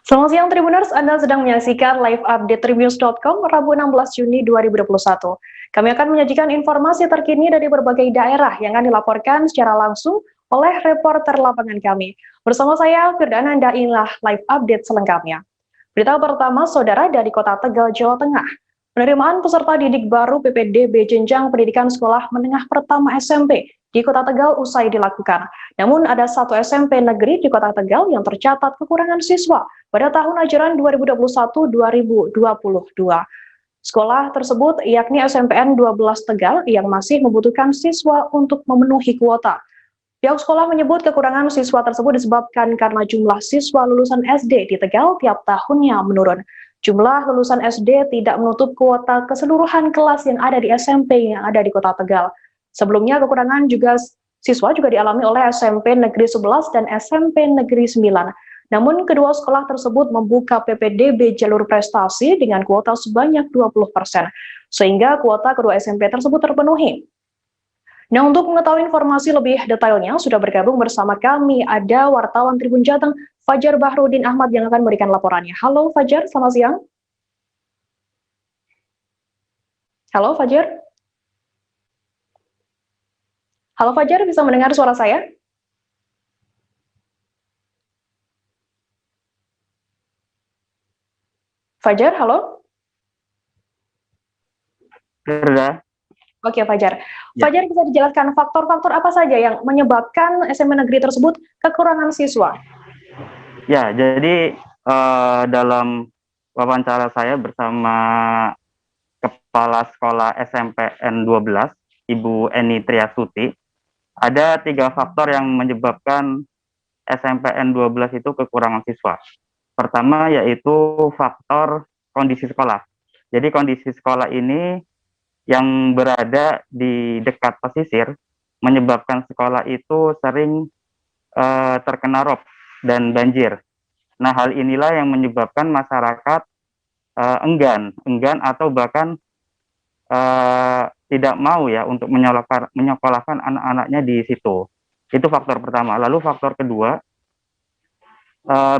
Selamat siang Tribuners, Anda sedang menyaksikan live update Tribunnews.com Rabu 16 Juni 2021. Kami akan menyajikan informasi terkini dari berbagai daerah yang akan dilaporkan secara langsung oleh reporter lapangan kami. Bersama saya, Firdananda, inilah live update selengkapnya. Berita pertama, saudara dari Kota Tegal, Jawa Tengah. Penerimaan peserta didik baru PPDB Jenjang Pendidikan Sekolah Menengah Pertama SMP di Kota Tegal usai dilakukan. Namun ada satu SMP negeri di Kota Tegal yang tercatat kekurangan siswa pada tahun ajaran 2021-2022. Sekolah tersebut yakni SMPN 12 Tegal yang masih membutuhkan siswa untuk memenuhi kuota. Pihak sekolah menyebut kekurangan siswa tersebut disebabkan karena jumlah siswa lulusan SD di Tegal tiap tahunnya menurun. Jumlah lulusan SD tidak menutup kuota keseluruhan kelas yang ada di SMP yang ada di Kota Tegal. Sebelumnya kekurangan siswa juga dialami oleh SMP Negeri 11 dan SMP Negeri 9. Namun kedua sekolah tersebut membuka PPDB jalur prestasi dengan kuota sebanyak 20%, sehingga kuota kedua SMP tersebut terpenuhi. Nah, untuk mengetahui informasi lebih detailnya, sudah bergabung bersama kami ada wartawan Tribun Jateng, Fajar Bahrudin Ahmad yang akan memberikan laporannya. Halo Fajar, selamat siang. Halo Fajar. Halo Fajar, bisa mendengar suara saya? Fajar, halo? Sudah. Oke Fajar. Fajar, bisa dijelaskan faktor-faktor apa saja yang menyebabkan SMP negeri tersebut kekurangan siswa? Ya, jadi dalam wawancara saya bersama Kepala Sekolah SMPN 12, Ibu Eni Triasuti, ada 3 faktor yang menyebabkan SMPN 12 itu kekurangan siswa. Pertama yaitu faktor kondisi sekolah. Jadi kondisi sekolah ini yang berada di dekat pesisir menyebabkan sekolah itu sering terkena rob dan banjir. Nah, hal inilah yang menyebabkan masyarakat enggan atau bahkan tidak mau ya untuk menyekolahkan anak-anaknya di situ. Itu faktor pertama. Lalu faktor kedua,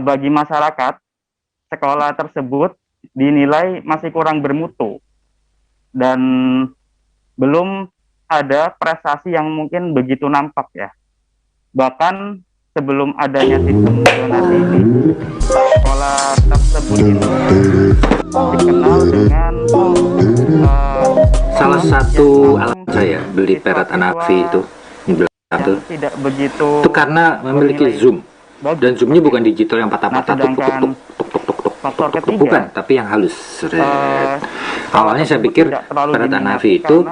bagi masyarakat, sekolah tersebut dinilai masih kurang bermutu dan belum ada prestasi yang mungkin begitu nampak ya. Bahkan sebelum adanya sistem zonasi ini, sekolah tersebut itu dikenal dengan salah satu alat saya beli Perat Anafi itu tidak begitu itu karena memiliki zoom, dan zoomnya bukan digital yang patah-patah faktor ketiga, bukan, tapi yang halus. Awalnya saya pikir Perat Anafi itu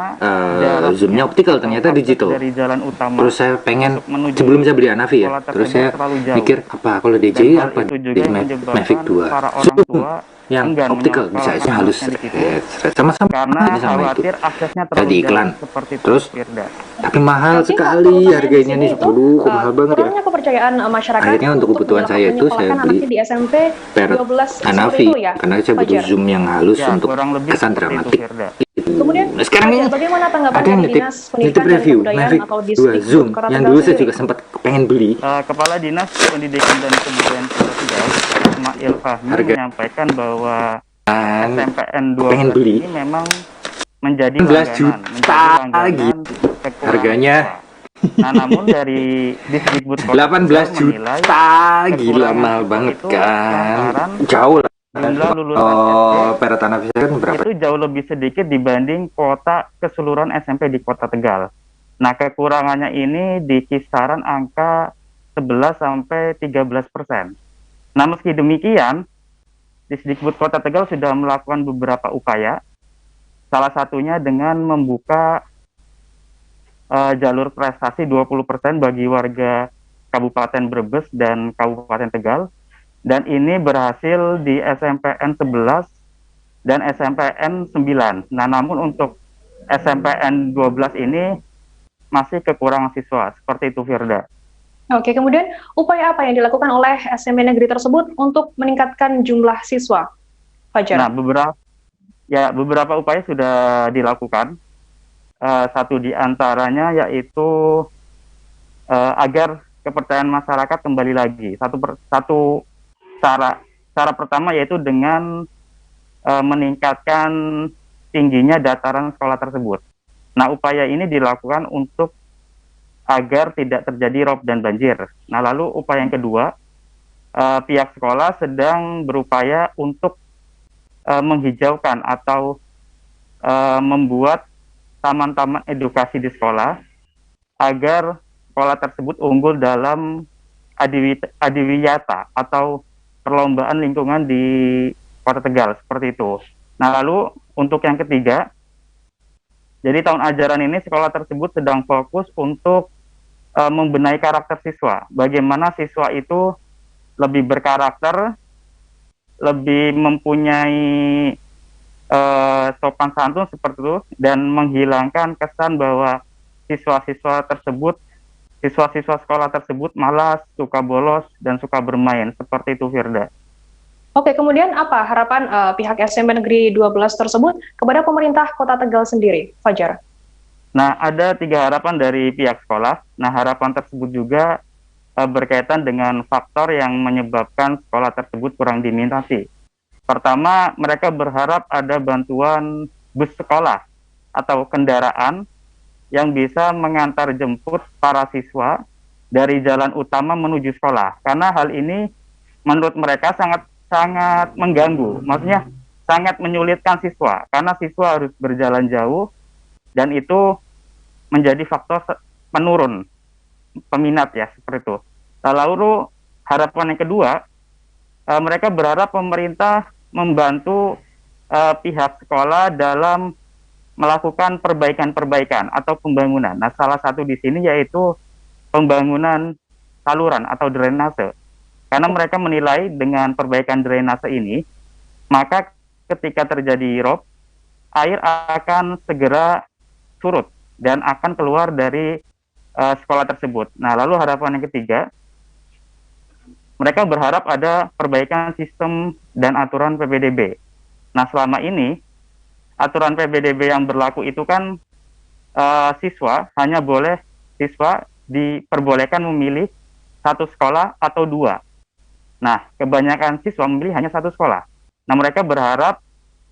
zoomnya optikal, ternyata digital. Terus saya pengen, sebelum saya beli Anafi ya, terus saya mikir apa kalau DJI apa di Mavic 2 zoom yang optikal bisa aja halus, sama-sama ini sama itu tadi iklan. Terus tapi mahal sekali harganya nih, mahal banget ya. Kepercayaan masyarakat akhirnya untuk kebutuhan saya itu saya beli di SMP Perat Anafi karena saya butuh zoom yang halus untuk kesan dramatik. Kemudian sekarang ini bagaimana tanggapan ada yang nitip review Mavic 2 zoom yang dulu saya juga sempat pengen beli. Kepala Dinas Pendidikan dan Kebudayaan Kota Tegal, Ismail Fahmi, menyampaikan bahwa SMPN 12 ini memang menjadi 16 juta lagi harganya. Nah, namun dari Disdikbud 18 juta, gila mahal banget kan, jauh lah. Jumlah lulusan SD Perat Anafi kan berapa? Itu jauh lebih sedikit dibanding kuota keseluruhan SMP di Kota Tegal. Nah, kekurangannya ini di kisaran angka 11-13%. Nah, meski demikian, Disdikbud Kota Tegal sudah melakukan beberapa upaya, salah satunya dengan membuka jalur prestasi 20% bagi warga Kabupaten Brebes dan Kabupaten Tegal. Dan ini berhasil di SMPN 11 dan SMPN 9. Nah, namun untuk SMPN 12 ini masih kekurangan siswa. Seperti itu, Firda. Oke, kemudian upaya apa yang dilakukan oleh SMP negeri tersebut untuk meningkatkan jumlah siswa, Fajar? Nah, beberapa upaya sudah dilakukan. Satu di antaranya yaitu agar kepercayaan masyarakat kembali lagi. Satu cara cara pertama yaitu dengan meningkatkan tingginya dataran sekolah tersebut. Nah, upaya ini dilakukan untuk agar tidak terjadi rob dan banjir. Nah, lalu upaya yang kedua, pihak sekolah sedang berupaya untuk menghijaukan atau membuat taman-taman edukasi di sekolah agar sekolah tersebut unggul dalam adiwiyata atau perlombaan lingkungan di Kota Tegal, seperti itu. Nah, lalu untuk yang ketiga, jadi tahun ajaran ini sekolah tersebut sedang fokus untuk membenahi karakter siswa. Bagaimana siswa itu lebih berkarakter, lebih mempunyai sopan santun seperti itu, dan menghilangkan kesan bahwa siswa-siswa sekolah tersebut malas, suka bolos, dan suka bermain, seperti itu, Firda. Oke, kemudian apa harapan pihak SMP Negeri 12 tersebut kepada pemerintah Kota Tegal sendiri, Fajar? Nah, ada 3 harapan dari pihak sekolah. Nah, harapan tersebut juga berkaitan dengan faktor yang menyebabkan sekolah tersebut kurang diminati. Pertama, mereka berharap ada bantuan bus sekolah atau kendaraan yang bisa mengantar jemput para siswa dari jalan utama menuju sekolah. Karena hal ini menurut mereka sangat mengganggu, maksudnya sangat menyulitkan siswa, karena siswa harus berjalan jauh, dan itu menjadi faktor penurun peminat ya, seperti itu. Lalu harapan yang kedua, mereka berharap pemerintah membantu pihak sekolah dalam melakukan perbaikan-perbaikan atau pembangunan. Nah, salah satu di sini yaitu pembangunan saluran atau drainase. Karena mereka menilai dengan perbaikan drainase ini, maka ketika terjadi rob, air akan segera surut dan akan keluar dari sekolah tersebut. Nah, lalu harapan yang ketiga, mereka berharap ada perbaikan sistem dan aturan PPDB. Nah, selama ini, aturan PPDB yang berlaku itu kan siswa diperbolehkan memilih satu sekolah atau 2. Nah, kebanyakan siswa memilih hanya satu sekolah. Nah, mereka berharap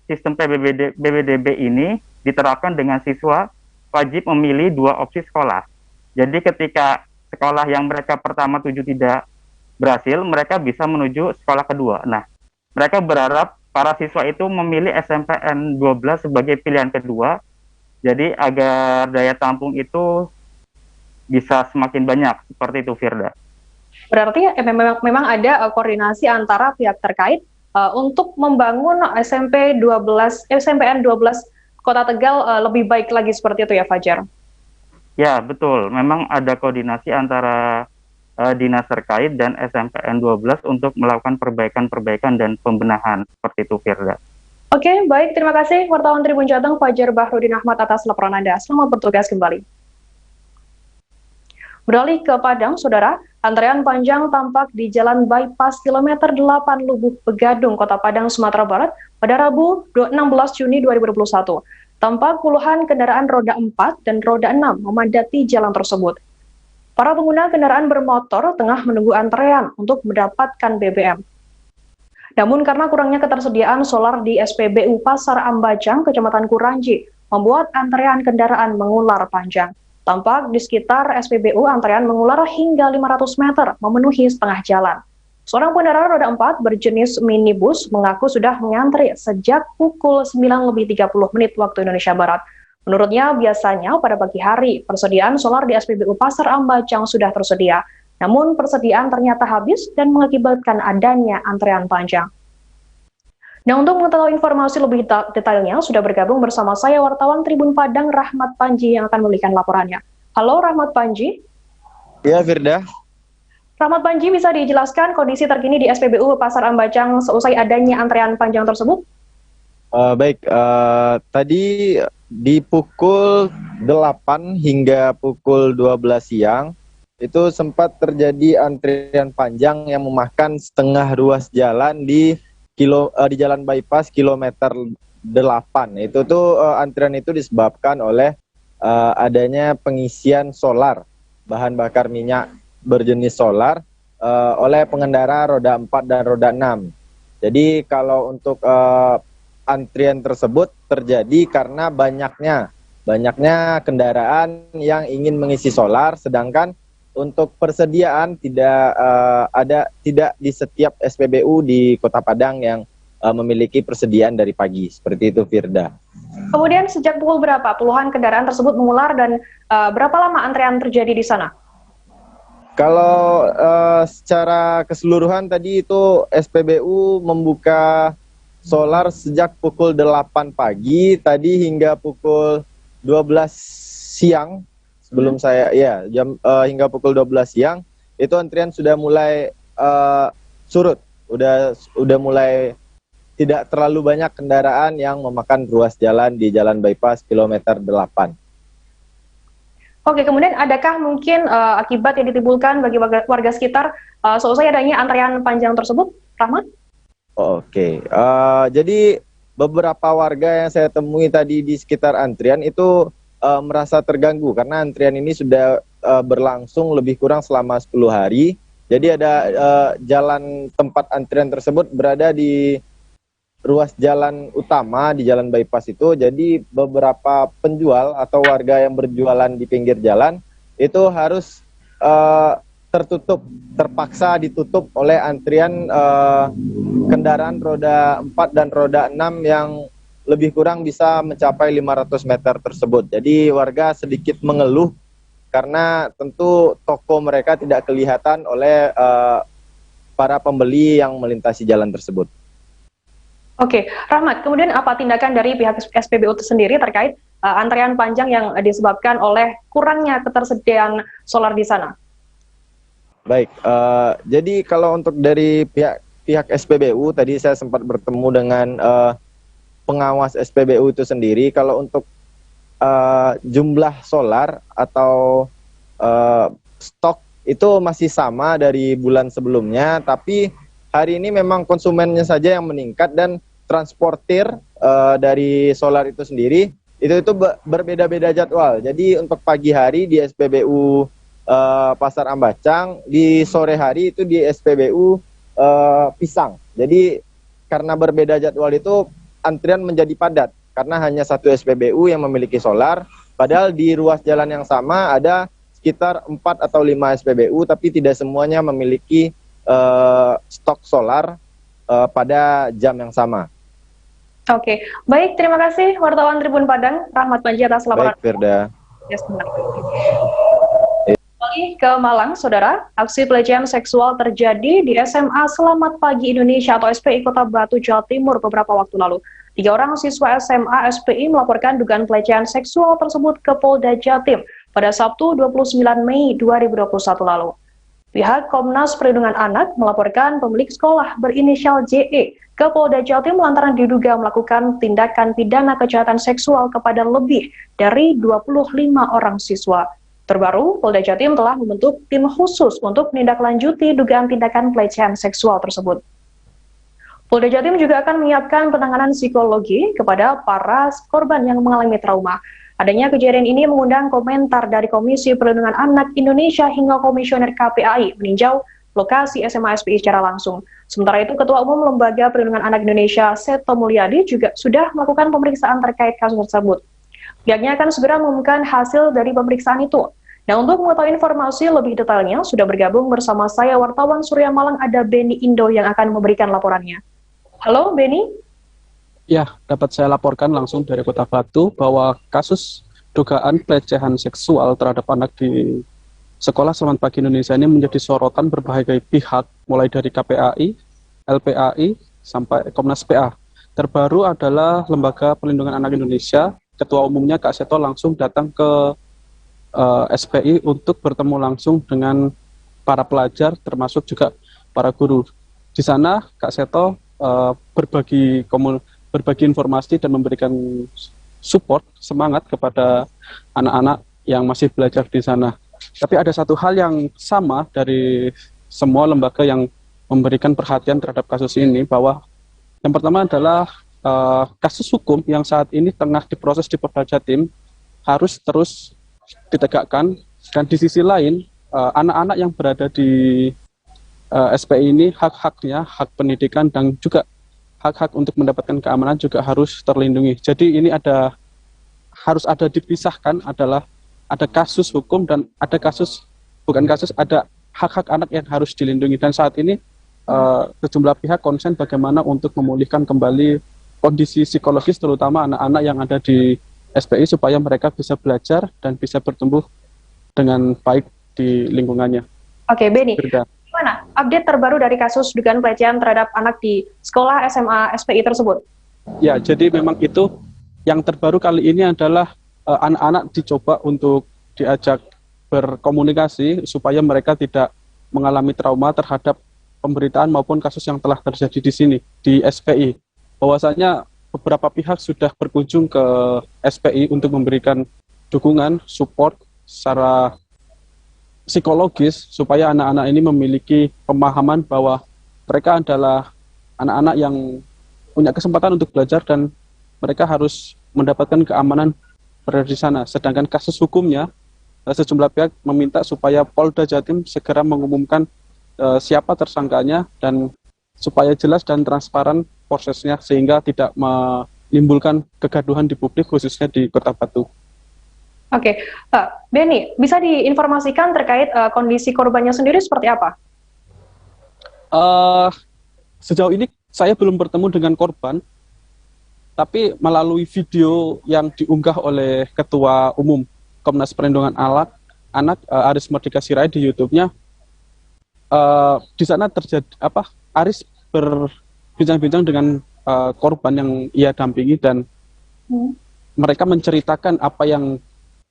sistem PPDB ini diterapkan dengan siswa wajib memilih 2 opsi sekolah. Jadi ketika sekolah yang mereka pertama tuju tidak berhasil, mereka bisa menuju sekolah kedua. Nah, mereka berharap para siswa itu memilih SMPN 12 sebagai pilihan kedua, jadi agar daya tampung itu bisa semakin banyak, seperti itu, Firda. Berarti memang ada koordinasi antara pihak terkait untuk membangun SMPN 12 Kota Tegal lebih baik lagi, seperti itu ya, Fajar? Ya, betul. Memang ada koordinasi antara dinas terkait dan SMPN 12 untuk melakukan perbaikan-perbaikan dan pembenahan, seperti itu, Firda. Oke, baik. Terima kasih wartawan Tribun Jateng Fajar Bahrudin Ahmad atas laporan Anda. Selamat bertugas kembali. Beralih ke Padang, Saudara, antrean panjang tampak di Jalan Bypass kilometer 8 Lubuk Begadung, Kota Padang, Sumatera Barat pada Rabu 16 Juni 2021. Tampak puluhan kendaraan roda 4 dan roda 6 memadati jalan tersebut. Para pengguna kendaraan bermotor tengah menunggu antrean untuk mendapatkan BBM. Namun karena kurangnya ketersediaan solar di SPBU Pasar Ambajang, Kecamatan Kuranji, membuat antrean kendaraan mengular panjang. Tampak di sekitar SPBU antrean mengular hingga 500 meter, memenuhi setengah jalan. Seorang pengendara roda 4 berjenis minibus mengaku sudah mengantri sejak pukul 9:30 waktu Indonesia Barat. Menurutnya, biasanya pada pagi hari, persediaan solar di SPBU Pasar Ambajang sudah tersedia. Namun, persediaan ternyata habis dan mengakibatkan adanya antrean panjang. Nah, untuk mengetahui informasi lebih detailnya, sudah bergabung bersama saya wartawan Tribun Padang Rahmat Panji yang akan memberikan laporannya. Halo Rahmat Panji. Ya, Firda. Rahmat Panji, bisa dijelaskan kondisi terkini di SPBU Pasar Ambajang seusai adanya antrean panjang tersebut? Baik, tadi di pukul 8 hingga pukul 12 siang, itu sempat terjadi antrian panjang yang memakan setengah ruas jalan di Jalan Bypass kilometer 8. Itu tuh antrian itu disebabkan oleh adanya pengisian solar, bahan bakar minyak berjenis solar oleh pengendara roda 4 dan roda 6. Jadi kalau untuk antrian tersebut terjadi karena banyaknya kendaraan yang ingin mengisi solar, sedangkan untuk persediaan tidak di setiap SPBU di Kota Padang yang memiliki persediaan dari pagi. Seperti itu, Firda. Kemudian sejak pukul berapa puluhan kendaraan tersebut mengular dan berapa lama antrean terjadi di sana? Kalau secara keseluruhan tadi itu SPBU membuka solar sejak pukul 8 pagi tadi hingga pukul 12 siang. Sebelum hingga pukul 12 siang itu antrian sudah mulai surut. Udah mulai tidak terlalu banyak kendaraan yang memakan ruas jalan di Jalan Bypass kilometer 8. Oke, kemudian adakah mungkin akibat yang ditimbulkan bagi warga sekitar seusai adanya antrean panjang tersebut, Rahmat? Oke, jadi beberapa warga yang saya temui tadi di sekitar antrian itu merasa terganggu karena antrian ini sudah berlangsung lebih kurang selama 10 hari. Jadi ada jalan tempat antrian tersebut berada di ruas jalan utama di Jalan Bypass itu. Jadi beberapa penjual atau warga yang berjualan di pinggir jalan itu harus terpaksa ditutup oleh antrian kendaraan roda 4 dan roda 6 yang lebih kurang bisa mencapai 500 meter tersebut. Jadi warga sedikit mengeluh karena tentu toko mereka tidak kelihatan oleh para pembeli yang melintasi jalan tersebut. Oke, Rahmat, kemudian apa tindakan dari pihak SPBU itu sendiri terkait antrean panjang yang disebabkan oleh kurangnya ketersediaan solar di sana? Baik, jadi kalau untuk dari pihak SPBU, tadi saya sempat bertemu dengan pengawas SPBU itu sendiri. Kalau untuk jumlah solar atau stok itu masih sama dari bulan sebelumnya, tapi hari ini memang konsumennya saja yang meningkat dan transportir dari solar itu sendiri itu berbeda-beda jadwal. Jadi untuk pagi hari di SPBU Pasar Ambacang, di sore hari itu di SPBU Pisang. Jadi karena berbeda jadwal itu antrian menjadi padat karena hanya satu SPBU yang memiliki solar, padahal di ruas jalan yang sama ada sekitar 4 atau 5 SPBU tapi tidak semuanya memiliki stok solar pada jam yang sama. Oke, baik, terima kasih wartawan Tribun Padang, Rahmat Panji atas laporan. Baik, Firda. Yes, benar. Kembali ke Malang, Saudara, aksi pelecehan seksual terjadi di SMA Selamat Pagi Indonesia atau SPI Kota Batu, Jawa Timur beberapa waktu lalu. 3 orang siswa SMA SPI melaporkan dugaan pelecehan seksual tersebut ke Polda Jatim pada Sabtu 29 Mei 2021 lalu. Pihak Komnas Perlindungan Anak melaporkan pemilik sekolah berinisial JE ke Polda Jatim lantaran diduga melakukan tindakan pidana kejahatan seksual kepada lebih dari 25 orang siswa. Terbaru, Polda Jatim telah membentuk tim khusus untuk menindaklanjuti dugaan tindakan pelecehan seksual tersebut. Polda Jatim juga akan menyiapkan penanganan psikologi kepada para korban yang mengalami trauma. Adanya kejadian ini mengundang komentar dari Komisi Perlindungan Anak Indonesia hingga Komisioner KPAI meninjau lokasi SMA SPI secara langsung. Sementara itu, Ketua Umum Lembaga Perlindungan Anak Indonesia, Seto Mulyadi, juga sudah melakukan pemeriksaan terkait kasus tersebut. Pihaknya akan segera mengumumkan hasil dari pemeriksaan itu. Nah, untuk mengetahui informasi lebih detailnya, sudah bergabung bersama saya wartawan Surya Malang, ada Beni Indo yang akan memberikan laporannya. Halo, Beni. Ya, dapat saya laporkan langsung dari Kota Batu bahwa kasus dugaan pelecehan seksual terhadap anak di Sekolah Selamat Pagi Indonesia ini menjadi sorotan berbagai pihak, mulai dari KPAI, LPAI, sampai Komnas PA. Terbaru adalah Lembaga Perlindungan Anak Indonesia, Ketua Umumnya Kak Seto langsung datang ke SPI untuk bertemu langsung dengan para pelajar, termasuk juga para guru. Di sana, Kak Seto berbagi informasi dan memberikan support, semangat kepada anak-anak yang masih belajar di sana. Tapi ada satu hal yang sama dari semua lembaga yang memberikan perhatian terhadap kasus ini, bahwa yang pertama adalah kasus hukum yang saat ini tengah diproses di Polda Jatim harus terus ditegakkan, dan di sisi lain anak-anak yang berada di SPI ini hak-haknya, hak pendidikan dan juga hak-hak untuk mendapatkan keamanan juga harus terlindungi. Jadi ini harus ada dipisahkan, adalah ada kasus hukum dan ada ada hak-hak anak yang harus dilindungi. Dan saat ini sejumlah pihak konsen bagaimana untuk memulihkan kembali kondisi psikologis terutama anak-anak yang ada di SPI supaya mereka bisa belajar dan bisa bertumbuh dengan baik di lingkungannya. Oke, Beni, gimana update terbaru dari kasus dugaan pelecehan terhadap anak di sekolah SMA SPI tersebut? Ya, jadi memang itu yang terbaru kali ini adalah anak-anak dicoba untuk diajak berkomunikasi supaya mereka tidak mengalami trauma terhadap pemberitaan maupun kasus yang telah terjadi di sini, di SPI. Bahwasanya beberapa pihak sudah berkunjung ke SPI untuk memberikan dukungan, support secara psikologis supaya anak-anak ini memiliki pemahaman bahwa mereka adalah anak-anak yang punya kesempatan untuk belajar dan mereka harus mendapatkan keamanan berada di sana. Sedangkan kasus hukumnya, sejumlah pihak meminta supaya Polda Jatim segera mengumumkan siapa tersangkanya dan supaya jelas dan transparan prosesnya sehingga tidak menimbulkan kegaduhan di publik khususnya di Kota Batu. Oke, Beni, bisa diinformasikan terkait kondisi korbannya sendiri seperti apa? Sejauh ini saya belum bertemu dengan korban, tapi melalui video yang diunggah oleh Ketua Umum Komnas Perlindungan Anak Aris Merdeka Sirait di YouTube-nya, di sana terjadi Aris berbincang-bincang dengan korban yang ia dampingi dan mereka menceritakan apa yang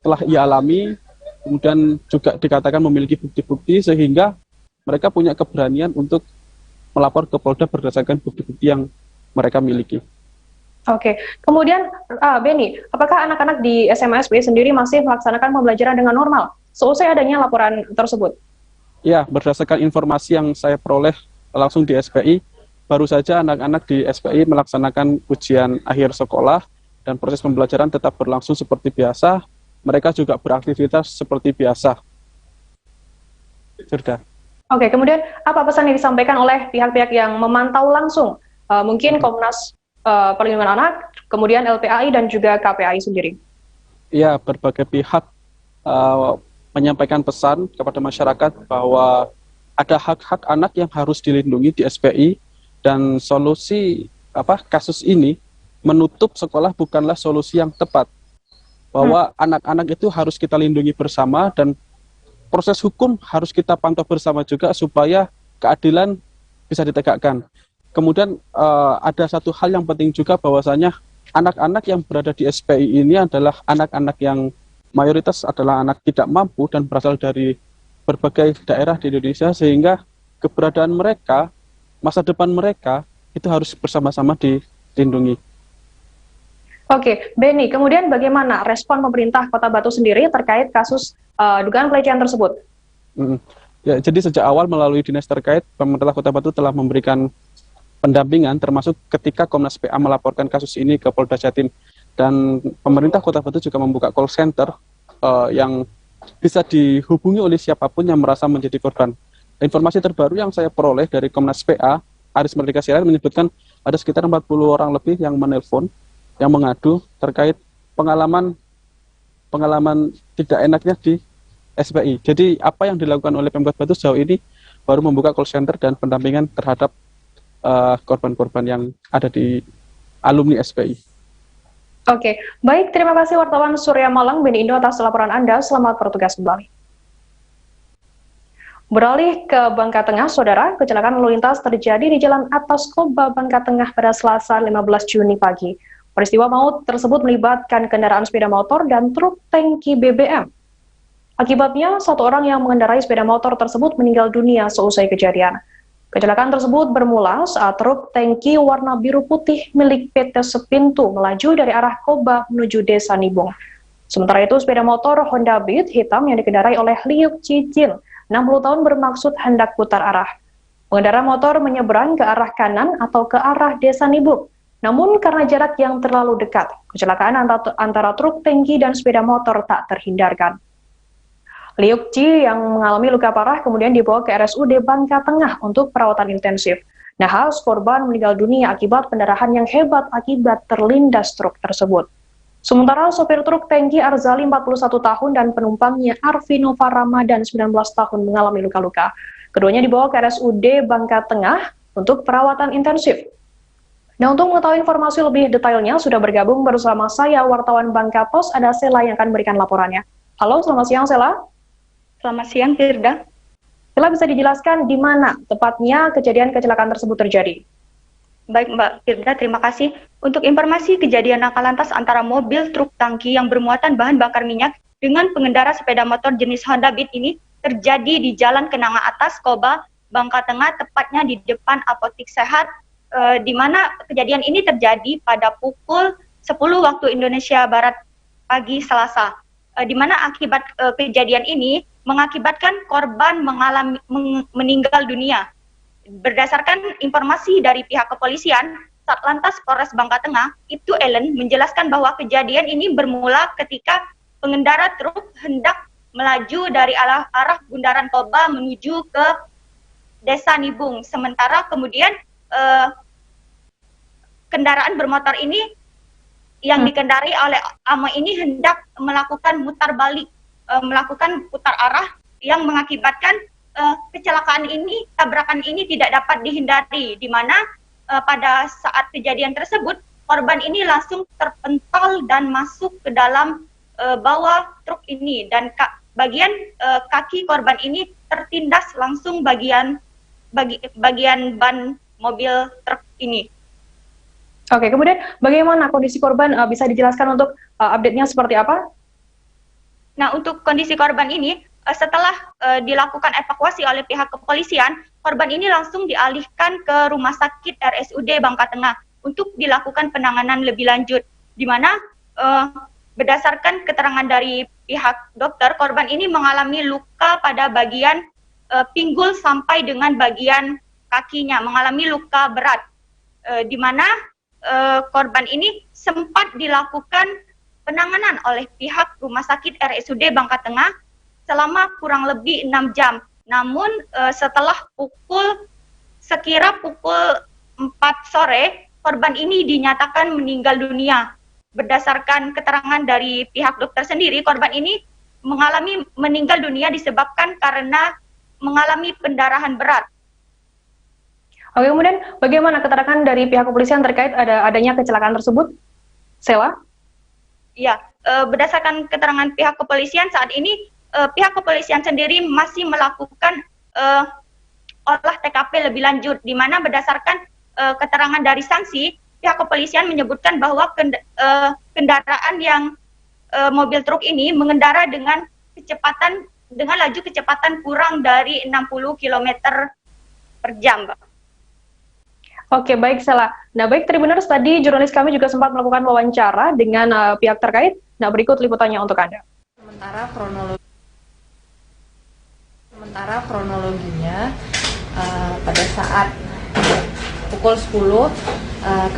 telah ia alami, kemudian juga dikatakan memiliki bukti-bukti sehingga mereka punya keberanian untuk melapor ke Polda berdasarkan bukti-bukti yang mereka miliki. Oke, kemudian Beni, apakah anak-anak di SMA SPI sendiri masih melaksanakan pembelajaran dengan normal seusai adanya laporan tersebut? Ya, berdasarkan informasi yang saya peroleh langsung di SPI, baru saja anak-anak di SPI melaksanakan ujian akhir sekolah dan proses pembelajaran tetap berlangsung seperti biasa. Mereka juga beraktivitas seperti biasa. Sudah. Oke, kemudian apa pesan yang disampaikan oleh pihak-pihak yang memantau langsung? Mungkin Komnas Perlindungan Anak, kemudian LPAI dan juga KPAI sendiri. Ya, berbagai pihak menyampaikan pesan kepada masyarakat bahwa ada hak-hak anak yang harus dilindungi di SPI dan solusi kasus ini menutup sekolah bukanlah solusi yang tepat. Bahwa anak-anak itu harus kita lindungi bersama dan proses hukum harus kita pantau bersama juga supaya keadilan bisa ditegakkan. Kemudian ada satu hal yang penting juga bahwasanya anak-anak yang berada di SPI ini adalah anak-anak yang mayoritas adalah anak tidak mampu dan berasal dari berbagai daerah di Indonesia sehingga keberadaan mereka, masa depan mereka itu harus bersama-sama dilindungi. Oke, Beni, kemudian bagaimana respon pemerintah Kota Batu sendiri terkait kasus dugaan pelecehan tersebut? Ya, jadi sejak awal melalui dinas terkait, pemerintah Kota Batu telah memberikan pendampingan termasuk ketika Komnas PA melaporkan kasus ini ke Polda Jatim. Dan pemerintah Kota Batu juga membuka call center yang bisa dihubungi oleh siapapun yang merasa menjadi korban. Informasi terbaru yang saya peroleh dari Komnas PA, Aris Merdeka Sirait menyebutkan ada sekitar 40 orang lebih yang menelpon, yang mengadu terkait pengalaman tidak enaknya di SPI. Jadi apa yang dilakukan oleh Pemkot Batu sejauh ini baru membuka call center dan pendampingan terhadap korban-korban yang ada di alumni SPI. Oke, baik, terima kasih wartawan Surya Malang Beni Indo atas laporan Anda. Selamat bertugas kembali. Beralih ke Bangka Tengah, Saudara, kecelakaan lalu lintas terjadi di Jalan Atas Koba, Bangka Tengah pada Selasa 15 Juni pagi. Peristiwa maut tersebut melibatkan kendaraan sepeda motor dan truk tangki BBM. Akibatnya, satu orang yang mengendarai sepeda motor tersebut meninggal dunia seusai kejadian. Kecelakaan tersebut bermula saat truk tangki warna biru putih milik PT Sepintu melaju dari arah Koba menuju Desa Nibung. Sementara itu, sepeda motor Honda Beat hitam yang dikendarai oleh Liuk Cicin, 60 tahun bermaksud hendak putar arah. Pengendara motor menyeberang ke arah kanan atau ke arah Desa Nibung. Namun karena jarak yang terlalu dekat, kecelakaan antara truk tangki dan sepeda motor tak terhindarkan. Liuk Ci yang mengalami luka parah kemudian dibawa ke RSUD Bangka Tengah untuk perawatan intensif. Nahas, korban meninggal dunia akibat pendarahan yang hebat akibat terlindas truk tersebut. Sementara sopir truk tangki Arzali 41 tahun dan penumpangnya Arvinova Ramadan 19 tahun mengalami luka-luka. Keduanya dibawa ke RSUD Bangka Tengah untuk perawatan intensif. Nah, untuk mengetahui informasi lebih detailnya, sudah bergabung bersama saya, wartawan Bangka Pos, ada Sela yang akan memberikan laporannya. Halo, selamat siang Sela. Selamat siang, Firda. Sela, bisa dijelaskan di mana tepatnya kejadian kecelakaan tersebut terjadi? Baik Mbak Firda, terima kasih. Untuk informasi kejadian laka lantas antara mobil truk tangki yang bermuatan bahan bakar minyak dengan pengendara sepeda motor jenis Honda Beat ini terjadi di Jalan Kenanga Atas, Koba, Bangka Tengah, tepatnya di depan Apotik Sehat, di mana kejadian ini terjadi pada pukul 10 waktu Indonesia Barat pagi Selasa, di mana akibat kejadian ini mengakibatkan korban meninggal dunia. Berdasarkan informasi dari pihak kepolisian, Satlantas Polres Bangka Tengah, Ibtu Ellen, menjelaskan bahwa kejadian ini bermula ketika pengendara truk hendak melaju dari arah Bundaran Toba menuju ke Desa Nibung. Sementara kemudian kendaraan bermotor ini yang dikendari oleh AMA ini hendak melakukan mutar balik, melakukan putar arah yang mengakibatkan kecelakaan ini, tabrakan ini tidak dapat dihindari, di mana pada saat kejadian tersebut korban ini langsung terpental dan masuk ke dalam bawah truk ini, dan bagian kaki korban ini tertindas langsung bagian ban mobil truk ini. Oke, kemudian bagaimana kondisi korban, bisa dijelaskan untuk update-nya seperti apa? Nah, untuk kondisi korban ini, setelah dilakukan evakuasi oleh pihak kepolisian, korban ini langsung dialihkan ke Rumah Sakit RSUD Bangka Tengah untuk dilakukan penanganan lebih lanjut, di mana berdasarkan keterangan dari pihak dokter, korban ini mengalami luka pada bagian pinggul sampai dengan bagian kakinya, mengalami luka berat, di mana korban ini sempat dilakukan penanganan oleh pihak Rumah Sakit RSUD Bangka Tengah selama kurang lebih 6 jam. Namun setelah sekira pukul 4 sore, korban ini dinyatakan meninggal dunia. Berdasarkan keterangan dari pihak dokter sendiri, korban ini mengalami meninggal dunia disebabkan karena mengalami pendarahan berat. Oke, kemudian bagaimana keterangan dari pihak kepolisian terkait adanya kecelakaan tersebut? Sela? Ya, berdasarkan keterangan pihak kepolisian saat ini, pihak kepolisian sendiri masih melakukan olah TKP lebih lanjut, di mana berdasarkan keterangan dari saksi, pihak kepolisian menyebutkan bahwa kendaraan yang mobil truk ini mengendara dengan laju kecepatan kurang dari 60 km per jam, Mbak. Oke, baik Sela. Nah, baik Tribuners, tadi jurnalis kami juga sempat melakukan wawancara dengan pihak terkait. Nah, berikut liputannya untuk Anda. Sementara kronologinya pada saat pukul 10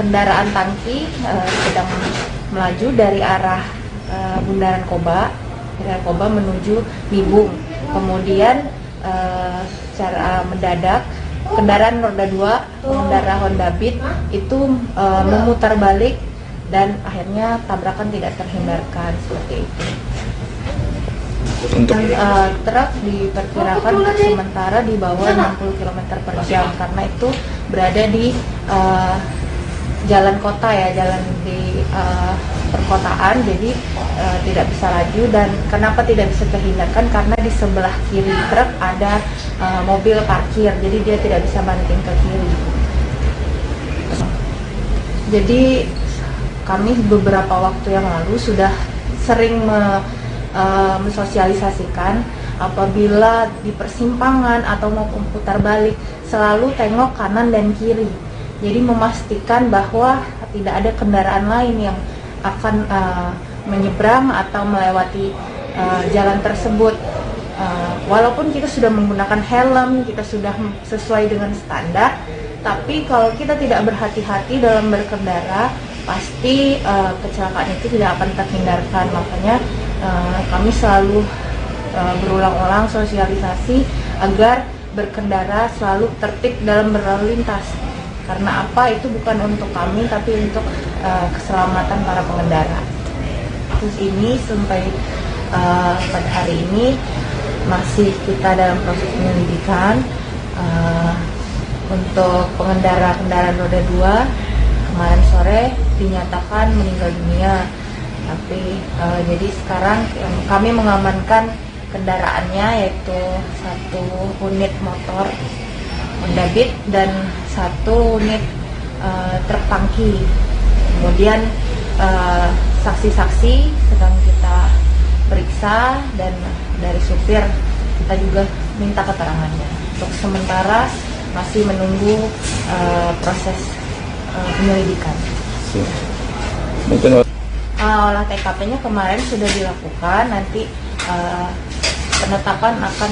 kendaraan tangki sedang melaju dari arah Bundaran Koba menuju Nibung. Kemudian secara mendadak kendaraan roda 2 pengendara Honda Beat itu memutar balik dan akhirnya tabrakan tidak terhindarkan seperti itu. Untuk truk diperkirakan sementara di bawah 60 km per jam karena itu berada di jalan kota ya, jalan di perkotaan, jadi tidak bisa laju. Dan kenapa tidak bisa terhindarkan? Karena di sebelah kiri truk ada mobil parkir, jadi dia tidak bisa banting ke kiri. Jadi kami beberapa waktu yang lalu sudah sering mensosialisasikan apabila di persimpangan atau mau putar balik selalu tengok kanan dan kiri, jadi memastikan bahwa tidak ada kendaraan lain yang akan menyeberang atau melewati jalan tersebut. Walaupun kita sudah menggunakan helm, kita sudah sesuai dengan standar, tapi kalau kita tidak berhati-hati dalam berkendara, pasti kecelakaan itu tidak akan terhindarkan. Makanya kami selalu berulang-ulang sosialisasi agar berkendara selalu tertib dalam berlalu lintas. Karena apa? Itu bukan untuk kami, tapi untuk keselamatan para pengendara. Terus ini sampai pada hari ini masih kita dalam proses penyelidikan. Untuk pengendara kendaraan roda 2 kemarin sore dinyatakan meninggal dunia. Tapi jadi sekarang kami mengamankan kendaraannya, yaitu 1 unit motor Honda Beat dan 1 unit truk tangki. Kemudian saksi-saksi sedang kita periksa dan dari supir kita juga minta keterangannya. Untuk sementara masih menunggu proses penyelidikan. Olah TKP-nya kemarin sudah dilakukan, nanti penetapan akan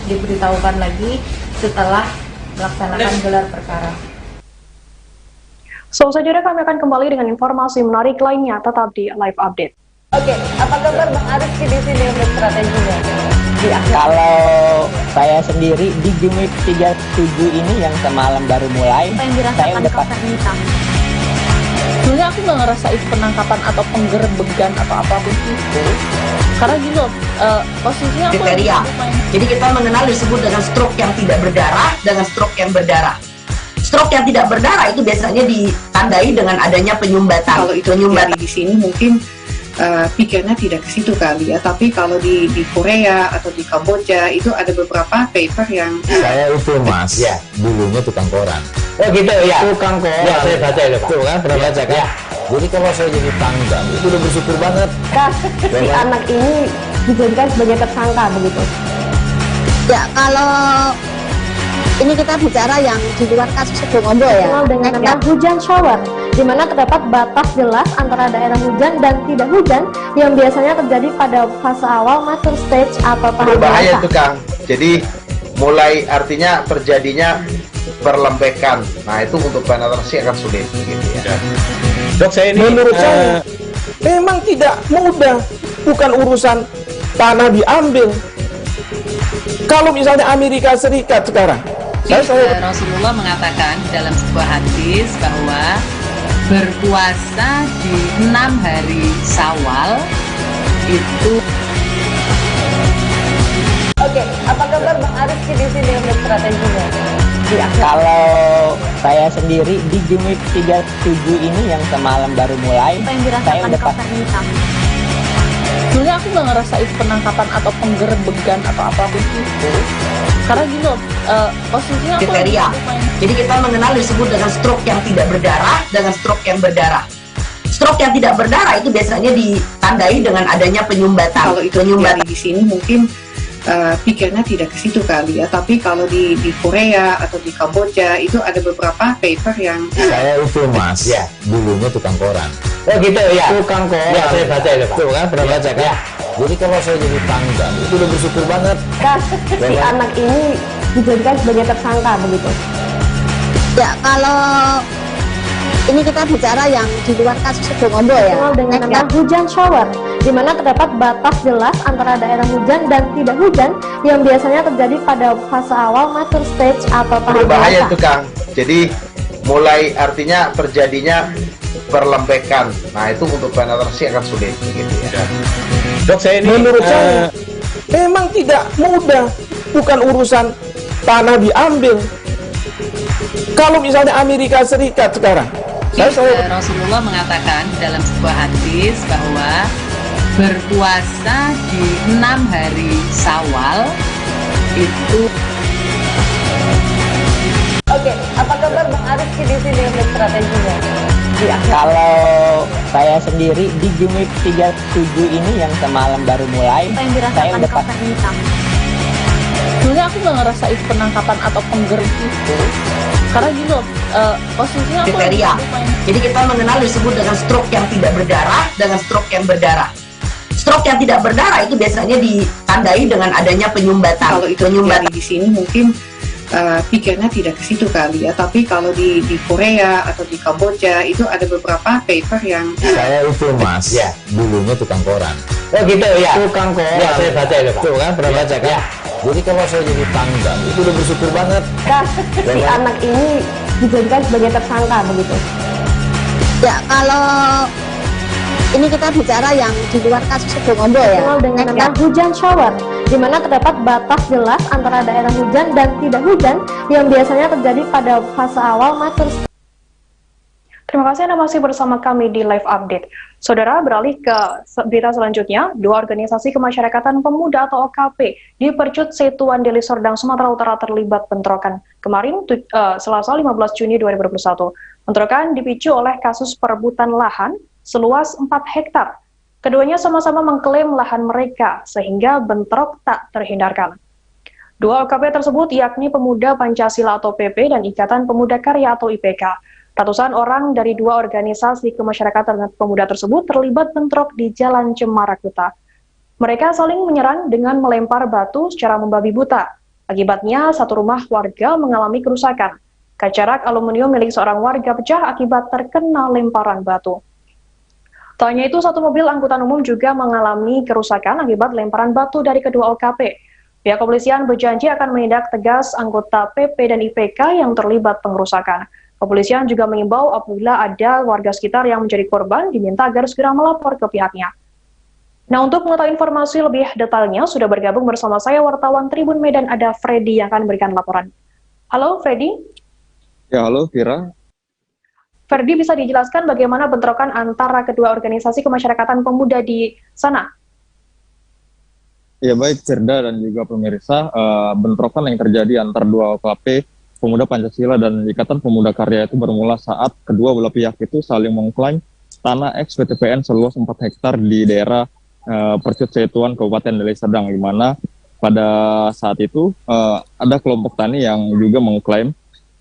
diberitahukan lagi setelah melaksanakan gelar perkara. Selanjutnya kami akan kembali dengan informasi menarik lainnya, tetap di Live Update. Oke, apa kabar Bang Ariski di sini untuk strateginya? Kalau saya sendiri di Gimik 37 ini yang semalam baru mulai, saya udah hitam. Sebenarnya aku nggak ngerasa itu penangkapan atau penggerbegan atau apapun itu, karena gini loh, posisinya aku kriteria. Jadi kita mengenal disebut dengan stroke yang tidak berdarah dengan stroke yang berdarah. Stroke yang tidak berdarah itu biasanya ditandai dengan adanya penyumbatan. Kalau itu penyumbatan di sini mungkin pikirnya tidak ke situ kali ya, tapi kalau di Korea atau di Kamboja itu ada beberapa paper yang saya itu mas, ya dulunya tukang koran. Oh gitu ya, Tukang koran. Ya saya baca ya Pak. Tuh kan pernah baca kan? Ya. Jadi kalau saya jadi pangdam itu udah bersyukur banget. Si anak ini dijadikan sebagai tersangka begitu. Ya kalau ini kita bicara yang di luar kasus Sebongombo ya. Kenal dengan nama hujan shower, di mana terdapat batas jelas antara daerah hujan dan tidak hujan yang biasanya terjadi pada fase awal mature stage atau tahap berbahaya itu Kang. Jadi mulai artinya terjadinya perlembekan. Nah itu untuk penetrasi akan sulit gitu ya. Dok, saya ini menurut saya memang tidak mudah, bukan urusan tanah diambil. Kalau misalnya Amerika Serikat sekarang, Rasulullah mengatakan dalam sebuah hadis bahwa berpuasa di 6 hari Syawal itu. Oke, apa kabar Bang Ariski di sini untuk strateginya? Kalau saya sendiri di Gimik 37 ini yang semalam baru mulai, saya udah hitam. Sebenarnya aku nggak ngerasa itu penangkapan atau penggerbegan atau apapun itu, karena gini loh, posisinya aku kriteria. Jadi kita mengenal disebut dengan stroke yang tidak berdarah dengan stroke yang berdarah. Stroke yang tidak berdarah itu biasanya ditandai dengan adanya penyumbatan. Kalau itu penyumbatan di sini mungkin pikirnya tidak ke situ kali ya, tapi kalau di Korea atau di Kamboja itu ada beberapa paper yang saya itu mas, ya dulunya tukang koran. Oh gitu ya, Tukang koran. Ya saya baca ya Pak. Tuh kan pernah baca kan? Ya. Jadi kalau saya jadi pangdam itu udah bersyukur banget. Si anak ini dijadikan sebagai tersangka begitu. Ya kalau ini kita bicara yang di luar kasus Sebongombo ya. Kenal dengan nama hujan shower, di mana terdapat batas jelas antara daerah hujan dan tidak hujan yang biasanya terjadi pada fase awal mature stage atau tahap berbahaya itu Kang. Jadi mulai artinya terjadinya perlembekan. Nah itu untuk penetrasi akan sulit gitu ya. Dok, saya ini menurut saya memang tidak mudah, bukan urusan tanah diambil. Kalau misalnya Amerika Serikat sekarang, Rasulullah mengatakan dalam sebuah hadis bahwa berpuasa di 6 hari Syawal itu. Oke, apa kabar Bang Ariski di sini untuk strateginya? Kalau saya sendiri di Gimik 37 ini yang semalam baru mulai, saya udah hitam. Sebenarnya aku nggak ngerasa itu penangkapan atau penggerbegan itu, karena gini loh, posisinya aku kriteria. Jadi kita mengenal disebut dengan stroke yang tidak berdarah dengan stroke yang berdarah. Stroke yang tidak berdarah itu biasanya ditandai dengan adanya penyumbatan. Kalau itu penyumbatan di sini mungkin pikirnya tidak ke situ kali ya, tapi kalau di Korea atau di Kamboja itu ada beberapa paper yang saya itu mas, ya dulunya tukang koran. Oh gitu ya, Tukang koran. Ya saya baca ya Pak. Tuh kan pernah baca kan? Ya. Jadi kalau saya jadi Pangdam itu udah bersyukur banget. Si anak ini dijadikan sebagai tersangka begitu. Ya, kalau ini kita bicara yang di luar kasus Situbondo ya. Dengan nama hujan shower, di mana terdapat batas jelas antara daerah hujan dan tidak hujan yang biasanya terjadi pada fase awal matur. Terima kasih Anda masih bersama kami di Live Update. Saudara, beralih ke berita selanjutnya, 2 organisasi kemasyarakatan pemuda atau OKP di Percut Setuan Deli Serdang, Sumatera Utara terlibat bentrokan. Kemarin, Selasa 15 Juni 2021, bentrokan dipicu oleh kasus perebutan lahan seluas 4 hektar. Keduanya sama-sama mengklaim lahan mereka, sehingga bentrok tak terhindarkan. 2 OKP tersebut yakni Pemuda Pancasila atau PP dan Ikatan Pemuda Karya atau IPK. Ratusan orang dari 2 organisasi kemasyarakatan pemuda tersebut terlibat bentrok di Jalan Cemarakuta. Mereka saling menyerang dengan melempar batu secara membabi buta. Akibatnya, 1 rumah warga mengalami kerusakan. Kaca rak aluminium milik seorang warga pecah akibat terkena lemparan batu. Tak hanya itu, 1 mobil angkutan umum juga mengalami kerusakan akibat lemparan batu dari kedua OKP. Pihak kepolisian berjanji akan menindak tegas anggota PP dan IPK yang terlibat pengerusakan. Kepolisian juga mengimbau apabila ada warga sekitar yang menjadi korban diminta agar segera melapor ke pihaknya. Nah, untuk mengetahui informasi lebih detailnya, sudah bergabung bersama saya wartawan Tribun Medan, ada Freddy yang akan memberikan laporan. Halo Freddy. Ya, halo Vira. Freddy, bisa dijelaskan bagaimana bentrokan antara kedua organisasi kemasyarakatan pemuda di sana? Ya baik, Firda dan juga pemirsa, bentrokan yang terjadi antara 2 OKP Pemuda Pancasila dan Ikatan Pemuda Karya itu bermula saat kedua belah pihak itu saling mengklaim tanah ex PTPN seluas 4 hektar di daerah Percut Setuan Kabupaten Deli Serdang, di mana pada saat itu ada kelompok tani yang juga mengklaim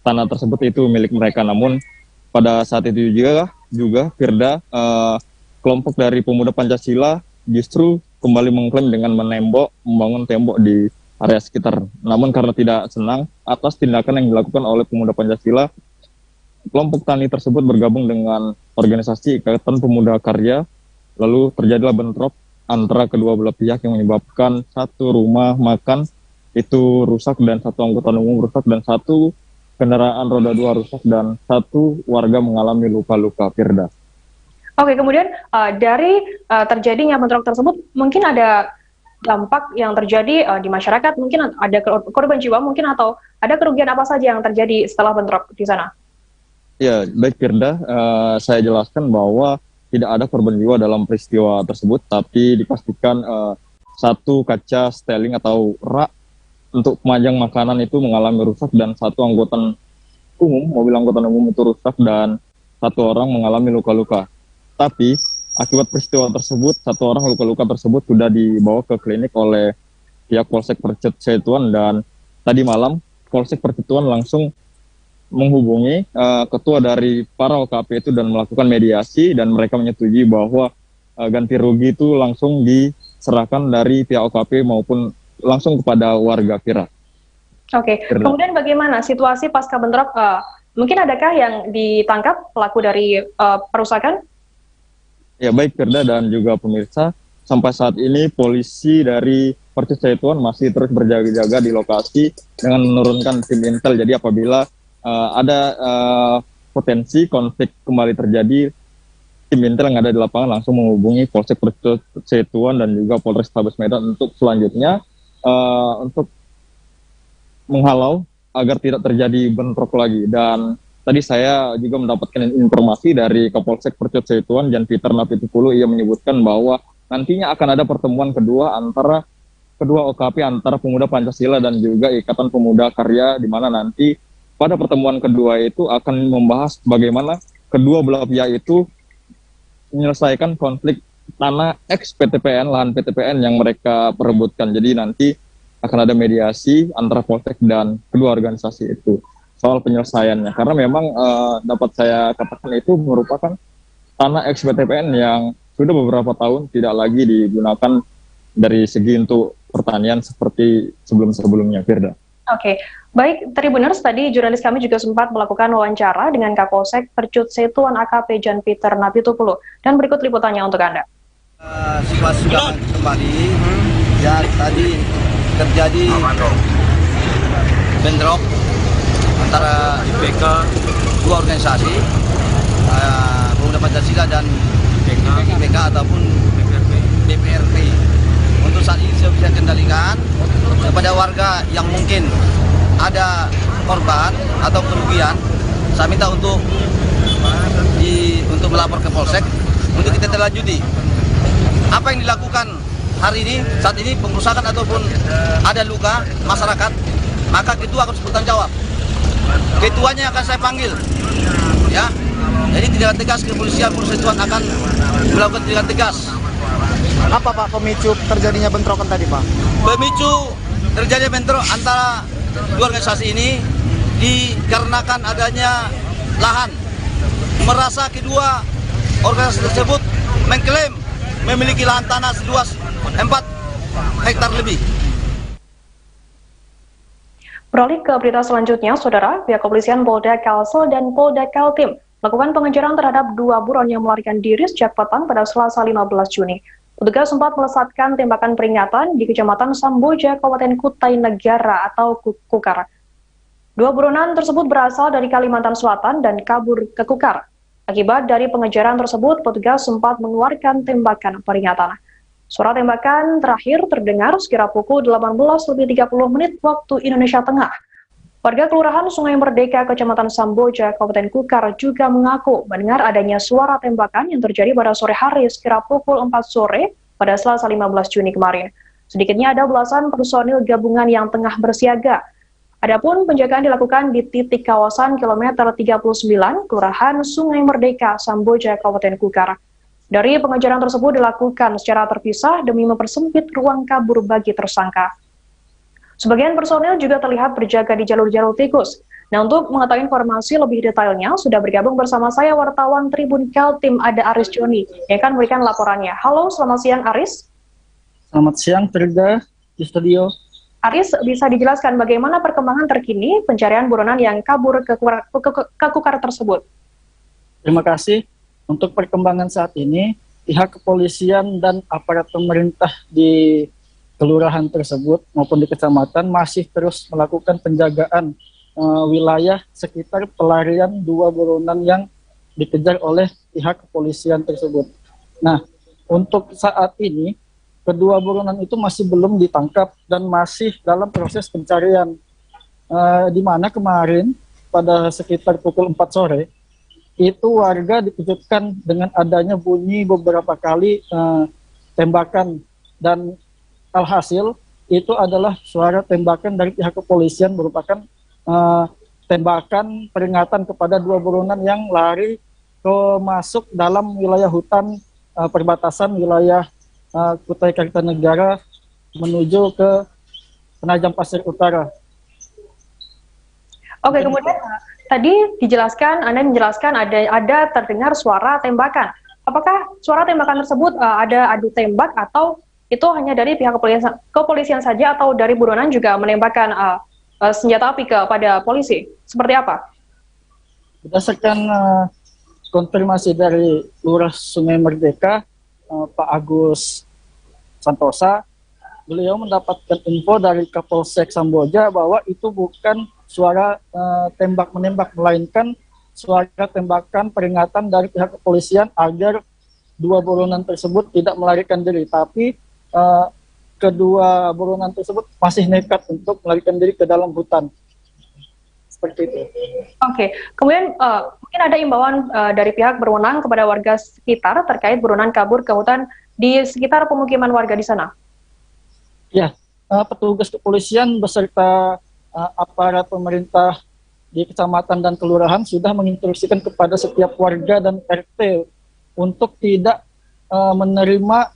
tanah tersebut itu milik mereka. Namun pada saat itu juga Firda, kelompok dari Pemuda Pancasila justru kembali mengklaim dengan membangun tembok di area sekitar. Namun karena tidak senang atas tindakan yang dilakukan oleh Pemuda Pancasila, kelompok tani tersebut bergabung dengan organisasi Ikatan Pemuda Karya, lalu terjadilah bentrok antara kedua belah pihak yang menyebabkan 1 rumah makan itu rusak dan 1 angkutan umum rusak dan 1 kendaraan roda 2 rusak dan 1 warga mengalami luka-luka, Firda. Oke, kemudian dari terjadinya bentrok tersebut mungkin ada dampak yang terjadi di masyarakat, mungkin ada korban jiwa mungkin, atau ada kerugian apa saja yang terjadi setelah bentrok di sana? Ya, baik Firda, saya jelaskan bahwa tidak ada korban jiwa dalam peristiwa tersebut, tapi dipastikan 1 kaca styling atau rak untuk pemajang makanan itu mengalami rusak dan 1 mobil angkutan umum itu rusak dan 1 orang mengalami luka-luka. Tapi akibat peristiwa tersebut, 1 orang luka-luka tersebut sudah dibawa ke klinik oleh pihak Polsek Percut Setuan, dan tadi malam Polsek Percutuan langsung menghubungi ketua dari para OKP itu dan melakukan mediasi, dan mereka menyetujui bahwa ganti rugi itu langsung diserahkan dari pihak OKP maupun langsung kepada warga, Vira. Oke, kemudian bagaimana situasi pasca bentrok? Mungkin adakah yang ditangkap pelaku dari perusakan? Ya baik Firda dan juga pemirsa, sampai saat ini polisi dari Percut Setuan masih terus berjaga-jaga di lokasi dengan menurunkan tim intel. Jadi apabila ada potensi konflik kembali terjadi, tim intel yang ada di lapangan langsung menghubungi Polsek Percut Setuan dan juga Polrestabes Medan untuk selanjutnya untuk menghalau agar tidak terjadi bentrok lagi. Dan tadi saya juga mendapatkan informasi dari Kapolsek Percut Setuan, Jan Peter Napitupulu. Ia menyebutkan bahwa nantinya akan ada pertemuan kedua antara kedua OKP, antara Pemuda Pancasila dan juga Ikatan Pemuda Karya, di mana nanti pada pertemuan kedua itu akan membahas bagaimana kedua belah pihak itu menyelesaikan konflik tanah ex PTPN, lahan PTPN yang mereka perebutkan. Jadi nanti akan ada mediasi antara Polsek dan kedua organisasi itu soal penyelesaiannya, karena memang dapat saya katakan itu merupakan tanah ex PTPN yang sudah beberapa tahun tidak lagi digunakan dari segi untuk pertanian seperti sebelum-sebelumnya, Firda. Oke, baik Tribuners, tadi jurnalis kami juga sempat melakukan wawancara dengan Kapolsek Percut Setuan AKP Jan Peter Napitupulu, dan berikut liputannya untuk Anda. Situasi sudah kembali, ya tadi terjadi bentrok antara IPK dua organisasi, Pemuda Pancasila dan IPK ataupun DPRP. Untuk saat ini saya bisa kendalikan kepada warga yang mungkin ada korban atau kerugian, saya minta untuk melapor ke Polsek untuk kita telanjuti apa yang dilakukan hari ini, saat ini pengerusakan ataupun ada luka masyarakat, maka ketua harus bertanggung jawab. Ketuanya akan saya panggil, ya. Jadi tindakan tegas kepolisian Persatuan akan melakukan tindakan tegas. Apa Pak pemicu terjadinya bentrokan tadi Pak? Pemicu terjadinya bentrok antara dua organisasi ini dikarenakan adanya lahan. Merasa kedua organisasi tersebut mengklaim memiliki lahan tanah seluas 4 hektar lebih. Beralih ke berita selanjutnya, Saudara, pihak kepolisian Polda Kalsel dan Polda Kaltim melakukan pengejaran terhadap 2 buron yang melarikan diri sejak petang pada Selasa 15 Juni. Petugas sempat melesatkan tembakan peringatan di Kecamatan Samboja, Kabupaten Kutai Negara atau Kukar. 2 buronan tersebut berasal dari Kalimantan Selatan dan kabur ke Kukar. Akibat dari pengejaran tersebut, petugas sempat mengeluarkan tembakan peringatan. Suara tembakan terakhir terdengar sekira pukul 18:30 waktu Indonesia Tengah. Warga Kelurahan Sungai Merdeka, Kecamatan Samboja, Kabupaten Kukar juga mengaku mendengar adanya suara tembakan yang terjadi pada sore hari sekira pukul 4 sore pada Selasa 15 Juni kemarin. Sedikitnya ada belasan personil gabungan yang tengah bersiaga. Adapun penjagaan dilakukan di titik kawasan kilometer 39, Kelurahan Sungai Merdeka, Samboja, Kabupaten Kukar. Dari pengejaran tersebut dilakukan secara terpisah demi mempersempit ruang kabur bagi tersangka. Sebagian personil juga terlihat berjaga di jalur-jalur tikus. Nah, untuk mengetahui informasi lebih detailnya, sudah bergabung bersama saya wartawan Tribun Kaltim ada Aris Joni yang akan memberikan laporannya. Halo, selamat siang Aris. Selamat siang, Frida di studio. Aris, bisa dijelaskan bagaimana perkembangan terkini pencarian buronan yang kabur ke Kukar tersebut? Terima kasih. Untuk perkembangan saat ini, pihak kepolisian dan aparat pemerintah di kelurahan tersebut maupun di kecamatan masih terus melakukan penjagaan wilayah sekitar pelarian 2 buronan yang dikejar oleh pihak kepolisian tersebut. Nah, untuk saat ini, kedua buronan itu masih belum ditangkap dan masih dalam proses pencarian. Di mana kemarin pada sekitar pukul 4 sore, itu warga dikejutkan dengan adanya bunyi beberapa kali tembakan, dan alhasil itu adalah suara tembakan dari pihak kepolisian merupakan tembakan peringatan kepada 2 buronan yang lari masuk dalam wilayah hutan perbatasan wilayah Kutai Kartanegara menuju ke Penajam Pasir Utara. Oke, kemudian tadi Anda menjelaskan ada terdengar suara tembakan. Apakah suara tembakan tersebut ada adu tembak atau itu hanya dari pihak kepolisian saja atau dari buronan juga menembakkan senjata api kepada polisi? Seperti apa? Berdasarkan konfirmasi dari Lurah Sungai Merdeka, Pak Agus Santosa, beliau mendapatkan info dari Kapolsek Samboja bahwa itu bukan suara tembak-menembak, melainkan suara tembakan peringatan dari pihak kepolisian agar 2 buronan tersebut tidak melarikan diri. Tapi kedua buronan tersebut masih nekat untuk melarikan diri ke dalam hutan. Seperti itu. Oke, kemudian mungkin ada imbauan dari pihak berwenang kepada warga sekitar terkait buronan kabur ke hutan di sekitar pemukiman warga di sana. Ya, petugas kepolisian beserta aparat pemerintah di kecamatan dan kelurahan sudah menginstruksikan kepada setiap warga dan RT untuk tidak menerima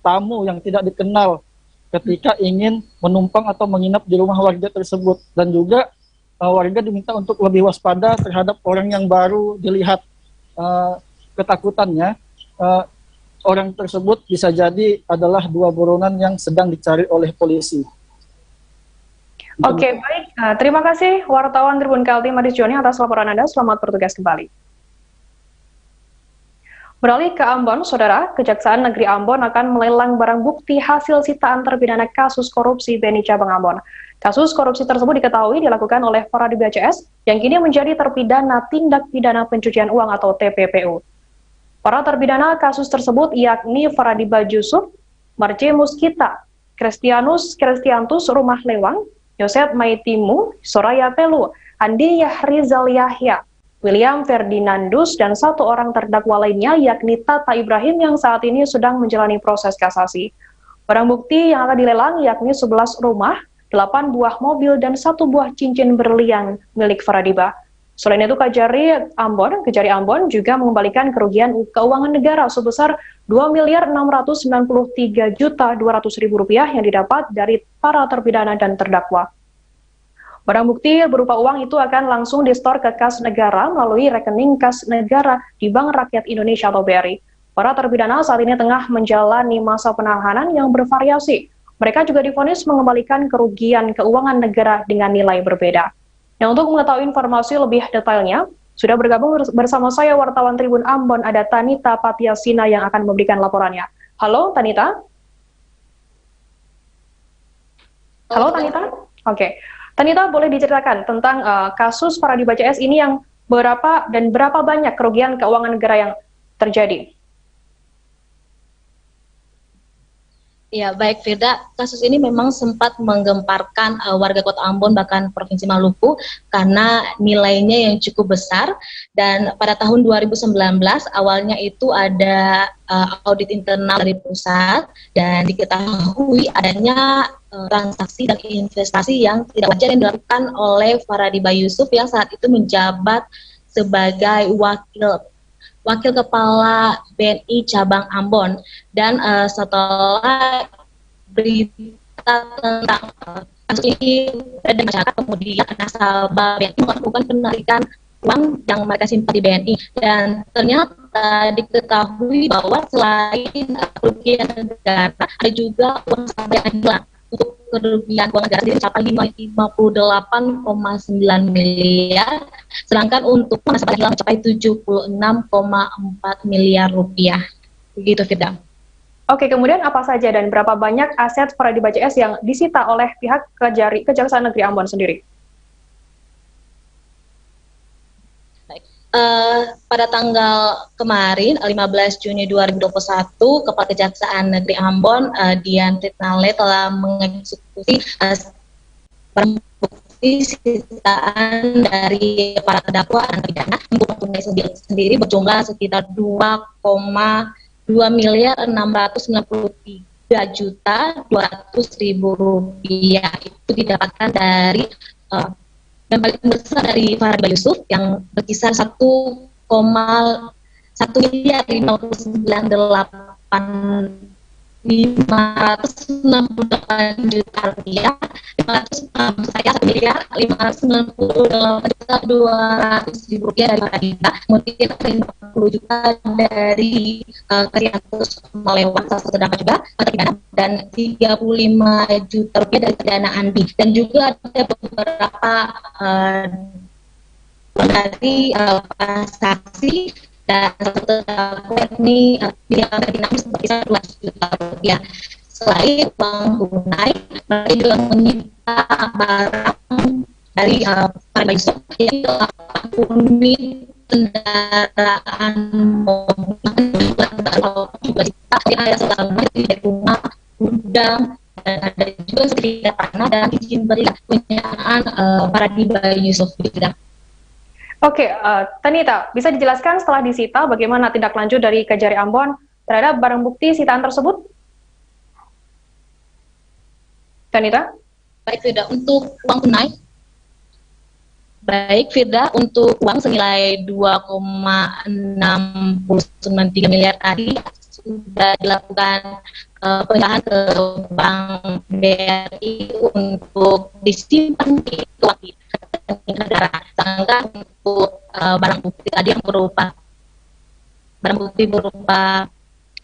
tamu yang tidak dikenal ketika ingin menumpang atau menginap di rumah warga tersebut, dan juga warga diminta untuk lebih waspada terhadap orang yang baru dilihat. Ketakutannya orang tersebut bisa jadi adalah 2 buronan yang sedang dicari oleh polisi. Oke, baik. Terima kasih wartawan Tribun Kaltim Aris Joni atas laporan Anda. Selamat bertugas kembali. Beralih ke Ambon, Saudara, Kejaksaan Negeri Ambon akan melelang barang bukti hasil sitaan terpidana kasus korupsi BNI Cabang Ambon. Kasus korupsi tersebut diketahui dilakukan oleh Faradi BCS yang kini menjadi terpidana tindak pidana pencucian uang atau TPPU. Para terpidana kasus tersebut yakni Faradi Yusuf, Marce Muskita, Kristiantus Rumah Lewang, Yosep Maitimu, Soraya Pelu, Andi Yahrizal Yahya, William Ferdinandus, dan satu orang terdakwa lainnya yakni Tata Ibrahim yang saat ini sedang menjalani proses kasasi. Barang bukti yang akan dilelang yakni 11 rumah, 8 buah mobil, dan 1 buah cincin berlian milik Faradiba. Selain itu, Kejari Ambon juga mengembalikan kerugian keuangan negara sebesar Rp2.693.200.000 yang didapat dari para terpidana dan terdakwa. Barang bukti berupa uang itu akan langsung distor ke kas negara melalui rekening kas negara di Bank Rakyat Indonesia atau BRI. Para terpidana saat ini tengah menjalani masa penahanan yang bervariasi. Mereka juga divonis mengembalikan kerugian keuangan negara dengan nilai berbeda. Nah, untuk mengetahui informasi lebih detailnya, sudah bergabung bersama saya wartawan Tribun Ambon ada Tanita Patiasina yang akan memberikan laporannya. Halo Tanita. Halo Tanita. Oke. Tanita, boleh diceritakan tentang kasus Faradi BCS ini yang berapa banyak kerugian keuangan negara yang terjadi? Ya, baik Firda, kasus ini memang sempat menggemparkan warga Kota Ambon bahkan Provinsi Maluku karena nilainya yang cukup besar, dan pada tahun 2019 awalnya itu ada audit internal dari pusat dan diketahui adanya transaksi dan investasi yang tidak wajar yang dilakukan oleh Faradi Yusuf yang saat itu menjabat sebagai Wakil Kepala BNI Cabang Ambon. Dan setelah berita tentang kasus ini beredar di masyarakat, kemudian nasabah BNI melakukan penarikan uang yang mereka simpan di BNI, dan ternyata diketahui bahwa selain kerugian negara ada juga uang nasabah yang hilang. Untuk kerugian uang negara sendiri mencapai 58,9 miliar, sedangkan untuk nasabah hilang mencapai 76,4 miliar rupiah. Begitu, Firda. Oke, kemudian apa saja dan berapa banyak aset Faradi BCS yang disita oleh pihak Kejaksaan Negeri Ambon sendiri? Pada tanggal kemarin 15 Juni 2021, Kepala Kejaksaan Negeri Ambon Dian Tritnale telah mengeksekusi barang bukti sitaan dari para terdakwa dan pidana untuk tunai sendiri berjumlah sekitar 2,693.200.000 rupiah. Itu didapatkan dari yang paling besar dari Faradi Yusuf yang berkisar 1,1,568 juta rupiah, 598.598.200.000 rupiah dari Faradiba, kemudian 50 juta dari Kristiantus Melewang, salah satu terdakwa juga terpidana, dan 35 juta rupiah dari pidana Andi, dan juga ada beberapa dari saksi dan satu terdakwa ini biaya dinamik sebesar 2 juta rupiah. Selain uang tunai, mereka juga menyita barang dari Faradi Yusuf, yaitu 80 unit kendaraan mobil, juga ada selama di rumah gudang, dan ada juga sertifikat tanah dan izin beli punyaan Faradi Yusuf. Oke, Tanita, bisa dijelaskan setelah disita bagaimana tindak lanjut dari Kejari Ambon terhadap barang bukti sitaan tersebut? Tanita? Baik, Firda, untuk uang tunai. Baik, Firda, untuk uang senilai 2,693 miliar tadi sudah dilakukan pemindahan ke Bank BRI untuk disimpan di rekening negara. Sedangkan untuk barang bukti tadi yang berupa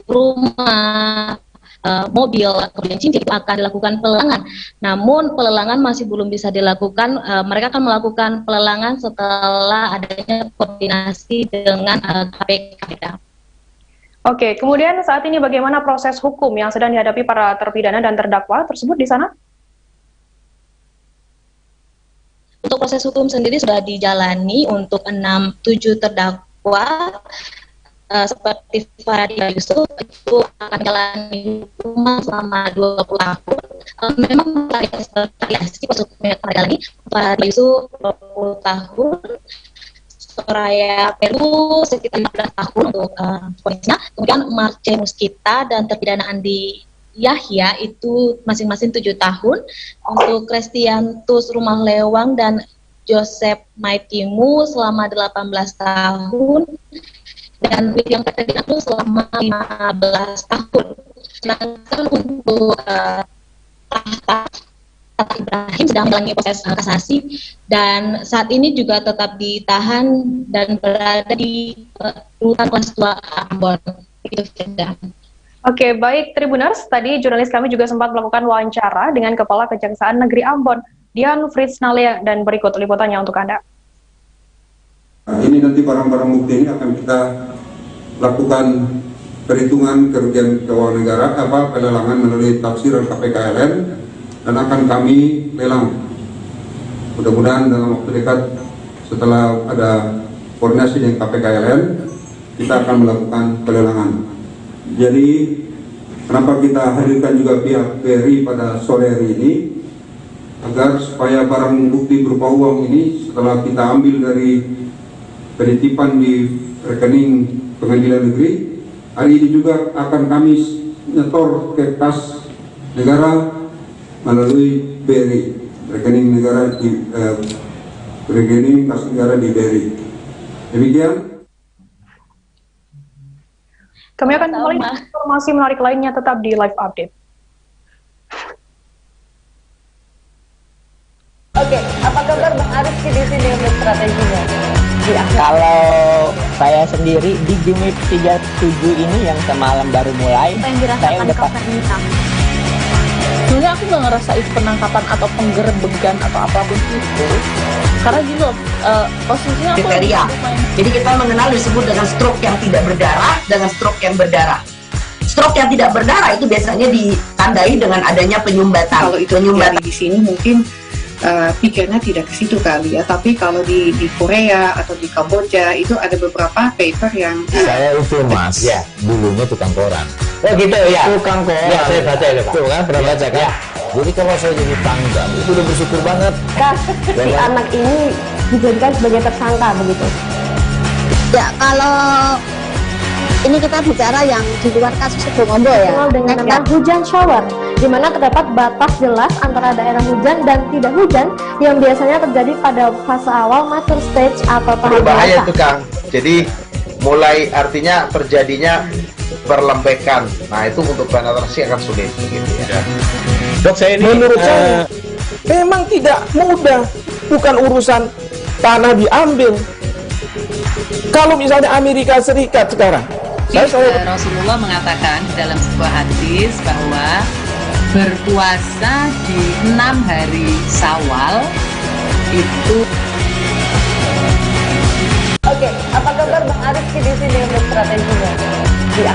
rumah, mobil, kemudian cincin, itu akan dilakukan pelelangan. Namun pelelangan masih belum bisa dilakukan. Mereka akan melakukan pelelangan setelah adanya koordinasi dengan KPK. Oke, kemudian saat ini bagaimana proses hukum yang sedang dihadapi para terpidana dan terdakwa tersebut di sana? Untuk proses hukum sendiri sudah dijalani untuk 7 terdakwa seperti Fahri Yusuf itu akan menjalani hukuman selama 20 tahun. Memang variasi proses hukumnya kali Fahri Yusuf 20 tahun, Soraya Peru sekitar 15 tahun untuk ponisnya. Kemudian Marce Muskita dan terpidana Andi Yahya itu masing-masing 7 tahun. Untuk Kristiantus Rumah Lewang dan Joseph Maitimu selama 18 tahun. Dan William Katerina itu selama 15 tahun. Sedangkan untuk Tata Ibrahim sedang menjalani proses kasasi dan saat ini juga tetap ditahan dan berada di rutan kelas 2 Ambon. Itu sudah. Oke, baik Tribuners, tadi jurnalis kami juga sempat melakukan wawancara dengan Kepala Kejaksaan Negeri Ambon, Dian Fritsnalia, dan berikut liputannya untuk Anda. Nah, ini nanti barang-barang bukti ini akan kita lakukan perhitungan kerugian keuangan negara, pelelangan melalui tafsiran KPKLN, dan akan kami lelang. Mudah-mudahan dalam waktu dekat setelah ada koordinasi dengan KPKLN, kita akan melakukan pelelangan. Jadi kenapa kita hadirkan juga pihak BRI pada sore hari ini, agar supaya barang bukti berupa uang ini setelah kita ambil dari penitipan di rekening pengadilan negeri, hari ini juga akan kami nyetor ke kas negara melalui BRI, rekening negara di rekening kas negara di BRI. Demikian. Kami akan kembali dengan informasi menarik lainnya tetap di live update. Oke, apa kabar Bang Arif di sini untuk strateginya? Kalau saya sendiri di Jumip 37 ini yang semalam baru mulai, saya udah pasti. Sebenarnya aku nggak ngerasa itu penangkapan atau penggerbegan atau apapun itu, karena gini loh, posisinya aku kriteria. Jadi kita mengenal disebut dengan stroke yang tidak berdarah dengan stroke yang berdarah. Stroke yang tidak berdarah itu biasanya ditandai dengan adanya penyumbatan. Kalau itu terjadi di sini mungkin pikirnya tidak ke situ kali ya, tapi kalau di Korea atau di Kamboja itu ada beberapa paper yang saya itu mas, ya dulunya tukang koran. Oh gitu ya, tukang koran. Ya saya baca ya Pak. Tuh kan pernah baca kan? Ya. Jadi kalau saya jadi pangdam itu udah bersyukur banget. Si anak ini dijadikan sebagai tersangka begitu. Ya kalau ini kita bicara yang di luar kasus Situbondo ya. Dengan nama hujan shower, di mana terdapat batas jelas antara daerah hujan dan tidak hujan yang biasanya terjadi pada fase awal mature stage atau tahap berbahaya itu Kang. Jadi mulai artinya terjadinya perlembekan. Nah itu untuk penetrasi akan sulit gitu ya. Dok saya ini menurut saya memang tidak mudah, bukan urusan tanah diambil. Kalau misalnya Amerika Serikat sekarang, Rasulullah mengatakan dalam sebuah hadis bahwa berpuasa di 6 hari Syawal itu. Oke, apa kabar Bang Arif di sini untuk strateginya?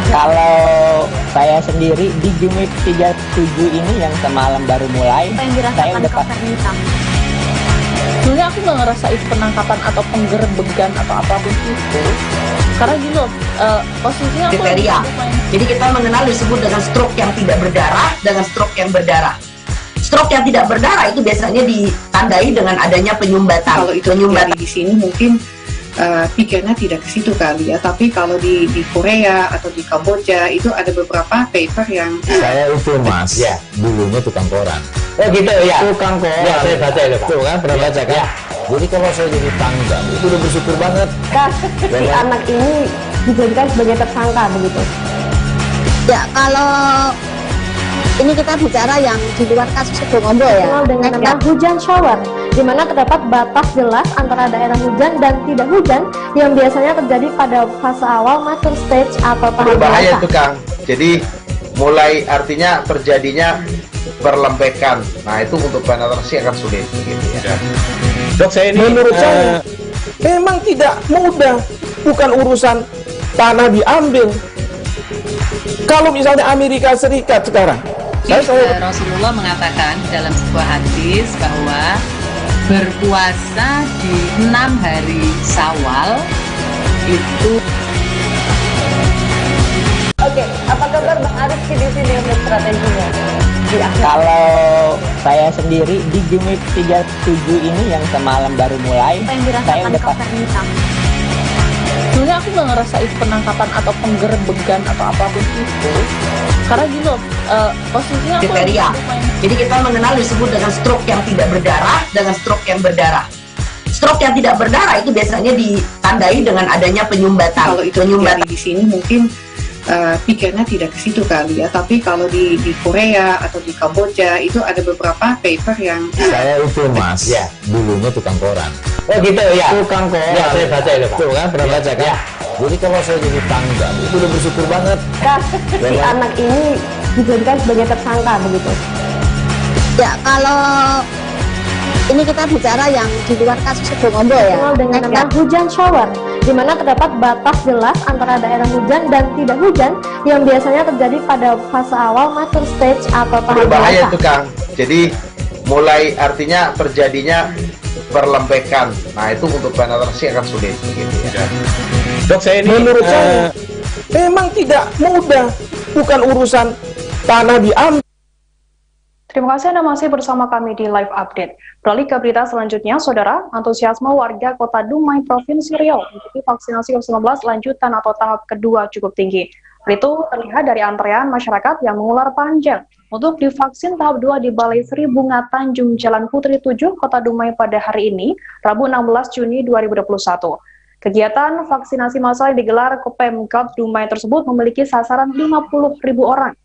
Kalau saya sendiri di Jumip 37 ini yang semalam baru mulai, saya udah pasti. Sebenarnya aku nggak ngerasa itu penangkapan atau penggerbegan atau apapun itu, karena gini loh, posisinya aku kriteria. Jadi kita mengenal disebut dengan stroke yang tidak berdarah dengan stroke yang berdarah. Stroke yang tidak berdarah itu biasanya ditandai dengan adanya penyumbatan. Kalau itu terjadi di sini mungkin pikirnya tidak ke situ kali ya, tapi kalau di Korea atau di Kamboja itu ada beberapa paper yang saya itu mas, ya dulunya tukang koran. Oh gitu ya, tukang koran. Ya saya baca ya Pak. Tuh kan pernah baca kan? Ya. Jadi kalau saya jadi pangdam itu udah bersyukur banget. Si anak ini dijadikan sebagai tersangka begitu. Ya kalau ini kita bicara yang di luar kasus Situbondo ya. Dengan nama hujan shower, di mana terdapat batas jelas antara daerah hujan dan tidak hujan yang biasanya terjadi pada fase awal mature stage atau tahap berbahaya itu Kang. Jadi mulai artinya terjadinya perlembekan. Nah itu untuk penetrasi akan sulit gitu ya. Dok saya ini menurut saya memang tidak mudah, bukan urusan tanah diambil. Kalau misalnya Amerika Serikat sekarang, Rasulullah mengatakan dalam sebuah hadis bahwa berpuasa di 6 hari Syawal itu. Oke, apa kabar Bang Arif di sini untuk strateginya? Kalau saya sendiri di Jumik 37 ini yang semalam baru mulai, saya udah sebenarnya aku nggak ngerasa itu penangkapan atau penggerbegan atau apapun itu, karena gini loh, posisinya aku kriteria. Jadi kita mengenal disebut dengan stroke yang tidak berdarah dengan stroke yang berdarah. Stroke yang tidak berdarah itu biasanya ditandai dengan adanya penyumbatan. Kalau itu terjadi di sini mungkin pikirnya tidak ke situ kali ya, tapi kalau di Korea atau di Kamboja itu ada beberapa paper yang saya itu mas, ya dulunya tukang koran. Oh gitu ya, tukang koran. Ya saya baca itu pak. Tuh kan pernah baca kan? Ya. Jadi kalau saya jadi pangdam itu udah bersyukur banget. Si anak ini dijadikan sebagai tersangka begitu. Ya kalau ini kita bicara yang di luar kasus Situbondo ya, dengan nama hujan shower, di mana terdapat batas jelas antara daerah hujan dan tidak hujan yang biasanya terjadi pada fase awal mature stage atau tahap berbahaya dewasa. itu Kang. Jadi mulai artinya terjadinya perlembekan. Nah itu untuk penetrasi akan sulit begitu ya. Dok, saya ini menurut saya memang tidak mudah, bukan urusan tanah diambil. Terima kasih Anda masih bersama kami di Live Update. Beralih ke berita selanjutnya, Saudara, antusiasme warga Kota Dumai, Provinsi Riau untuk vaksinasi COVID-19 lanjutan atau tahap kedua cukup tinggi. Itu terlihat dari antrean masyarakat yang mengular panjang untuk divaksin tahap 2 di Balai Sri Bunga Tanjung Jalan Putri 7, Kota Dumai pada hari ini, Rabu 16 Juni 2021. Kegiatan vaksinasi massal yang digelar ke Pemkab Dumai tersebut memiliki sasaran 50.000 orang.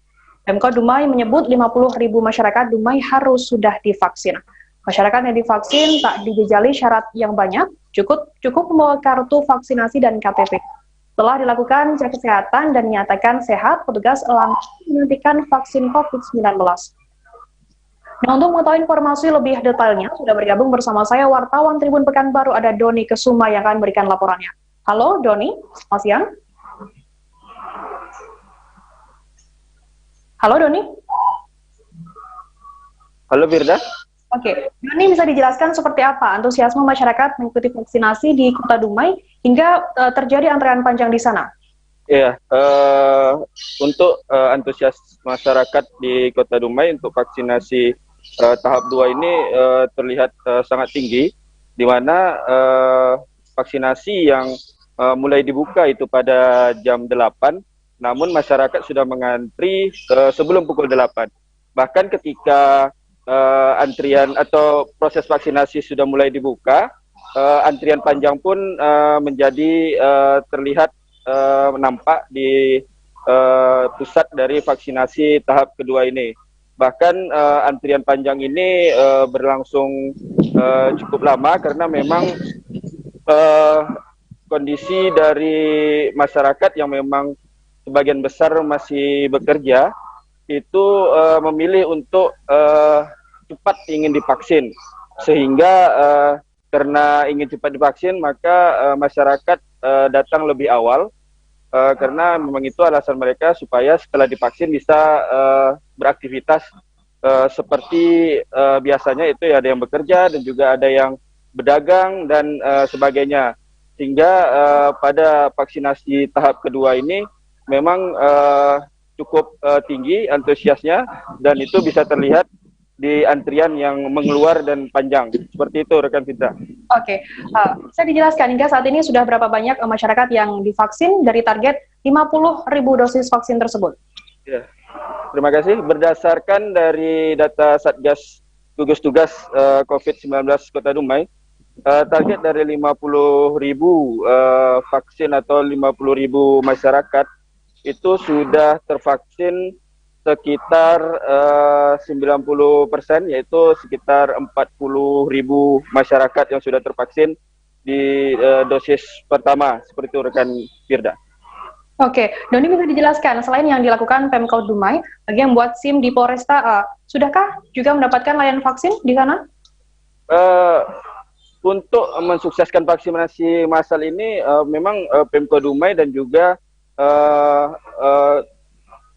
Pemkab Dumai menyebut 50.000 masyarakat Dumai harus sudah divaksin. Masyarakat yang divaksin tak dijejali syarat yang banyak, cukup membawa kartu vaksinasi dan KTP. Setelah dilakukan cek kesehatan dan dinyatakan sehat, petugas langsung menyuntikkan vaksin COVID-19. Nah, untuk mengetahui informasi lebih detailnya, sudah bergabung bersama saya wartawan Tribun Pekanbaru, ada Doni Kesuma yang akan memberikan laporannya. Halo Doni, selamat siang. Halo Doni. Halo Firda. Oke, Doni bisa dijelaskan seperti apa antusiasme masyarakat mengikuti vaksinasi di Kota Dumai hingga terjadi antrean panjang di sana? Iya, untuk antusias masyarakat di Kota Dumai untuk vaksinasi tahap 2 ini terlihat sangat tinggi, di mana vaksinasi yang mulai dibuka itu pada jam 8, namun masyarakat sudah mengantri sebelum pukul 8. Bahkan ketika antrian atau proses vaksinasi sudah mulai dibuka, antrian panjang pun menjadi terlihat nampak di pusat dari vaksinasi tahap kedua ini. Bahkan antrian panjang ini berlangsung cukup lama karena memang kondisi dari masyarakat yang memang sebagian besar masih bekerja itu memilih untuk cepat ingin divaksin, sehingga karena ingin cepat divaksin maka masyarakat datang lebih awal karena memang itu alasan mereka supaya setelah divaksin bisa beraktivitas seperti biasanya, itu ya, ada yang bekerja dan juga ada yang berdagang dan sebagainya, sehingga pada vaksinasi tahap kedua ini memang cukup tinggi antusiasnya, dan itu bisa terlihat di antrian yang mengeluar dan panjang. Seperti itu rekan Fitra. Oke, saya dijelaskan hingga saat ini sudah berapa banyak masyarakat yang divaksin dari target 50.000 dosis vaksin tersebut? Ya, terima kasih. Berdasarkan dari data Satgas Gugus Tugas COVID-19 Kota Dumai, target dari 50.000 vaksin atau 50.000 masyarakat itu sudah tervaksin sekitar 90%, yaitu sekitar 40.000 masyarakat yang sudah tervaksin di dosis pertama, seperti itu rekan Firda. Oke, Doni bisa dijelaskan selain yang dilakukan Pemkab Dumai, bagi yang buat SIM di Polresta, sudahkah juga mendapatkan layanan vaksin di sana? Untuk mensukseskan vaksinasi massal ini memang Pemkab Dumai dan juga